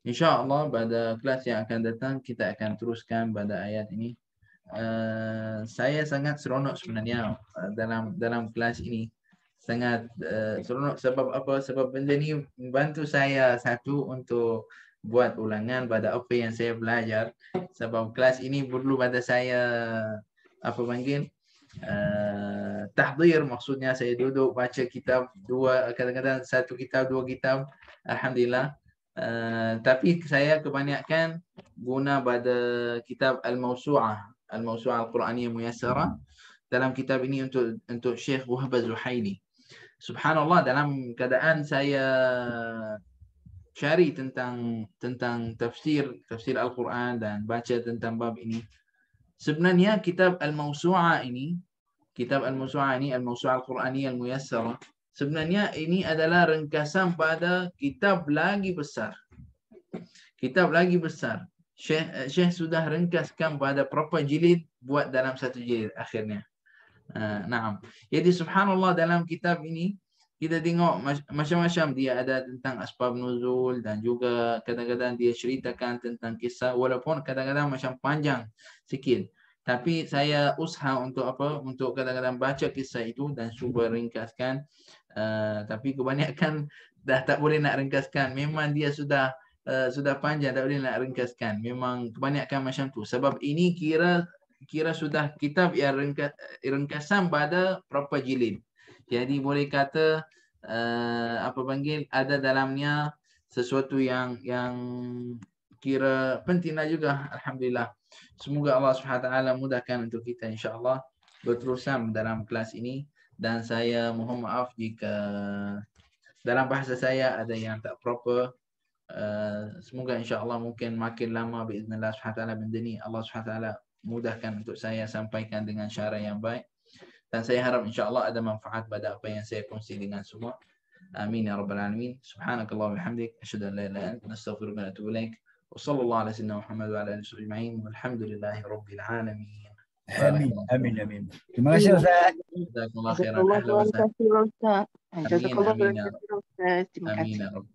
InsyaAllah pada kelas yang akan datang kita akan teruskan pada ayat ini. Saya sangat seronok sebenarnya dalam kelas ini. Sangat seronok sebab apa? Sebab benda ni membantu saya satu untuk buat ulangan pada apa yang saya belajar. Sebab kelas ini perlu pada saya apa panggil tahdir, maksudnya saya duduk baca kitab dua, kadang-kadang satu kitab, dua kitab, alhamdulillah. Tapi saya kebanyakan guna pada kitab Al-Mawsu'ah Al-Quraniyah Muyassarah. Dalam kitab ini untuk Syekh Wahab Az-Zuhaili. Subhanallah, dalam keadaan saya cari tentang tafsir Al-Quran dan baca tentang bab ini, sebenarnya kitab Al-Mawsu'ah ini, Al-Mawsu'ah Al-Quraniyah Muyassarah, sebenarnya ini adalah ringkasan pada kitab lagi besar. Syekh sudah ringkaskan pada berapa jilid, buat dalam satu jilid akhirnya. Naam. Jadi subhanallah, dalam kitab ini kita tengok macam-macam. Dia ada tentang asbab nuzul dan juga kadang-kadang dia ceritakan tentang kisah, walaupun kadang-kadang macam panjang sikit. Tapi saya usaha untuk apa? Untuk kadang-kadang baca kisah itu dan cuba ringkaskan. Tapi kebanyakan dah tak boleh nak ringkaskan. Memang dia sudah panjang, tak boleh nak ringkaskan. Memang kebanyakan macam tu. Sebab ini kira sudah kitab yang ringkasan pada berapa jilid. Jadi boleh kata apa panggil, ada dalamnya sesuatu yang kira pentinglah juga, alhamdulillah. Semoga Allah SWT mudahkan untuk kita insya-Allah berterusan dalam kelas ini. Dan saya mohon maaf jika dalam bahasa saya ada yang tak proper. Semoga insya-Allah mungkin makin lama biiznillah SWT benda ni Allah SWT mudahkan untuk saya sampaikan dengan cara yang baik. Dan saya harap insya-Allah ada manfaat pada apa yang saya kongsi dengan semua. Amin ya rabbal alamin. Subhanakallah wa bihamdik, asyhadu an la ilaha illa anta, astaghfiruka wa atubu ilaik. Wa sallallahu ala sayyidina Muhammad wa ala alihi ajma'in. Walhamdulillahi rabbil alamin. Amin. Terima kasih Ustaz. Jazakallahu khairan. Ahlan wa sahlan. Jazakallah khairan, Ustaz. Amin. Terima kasih. Amin ya rabb.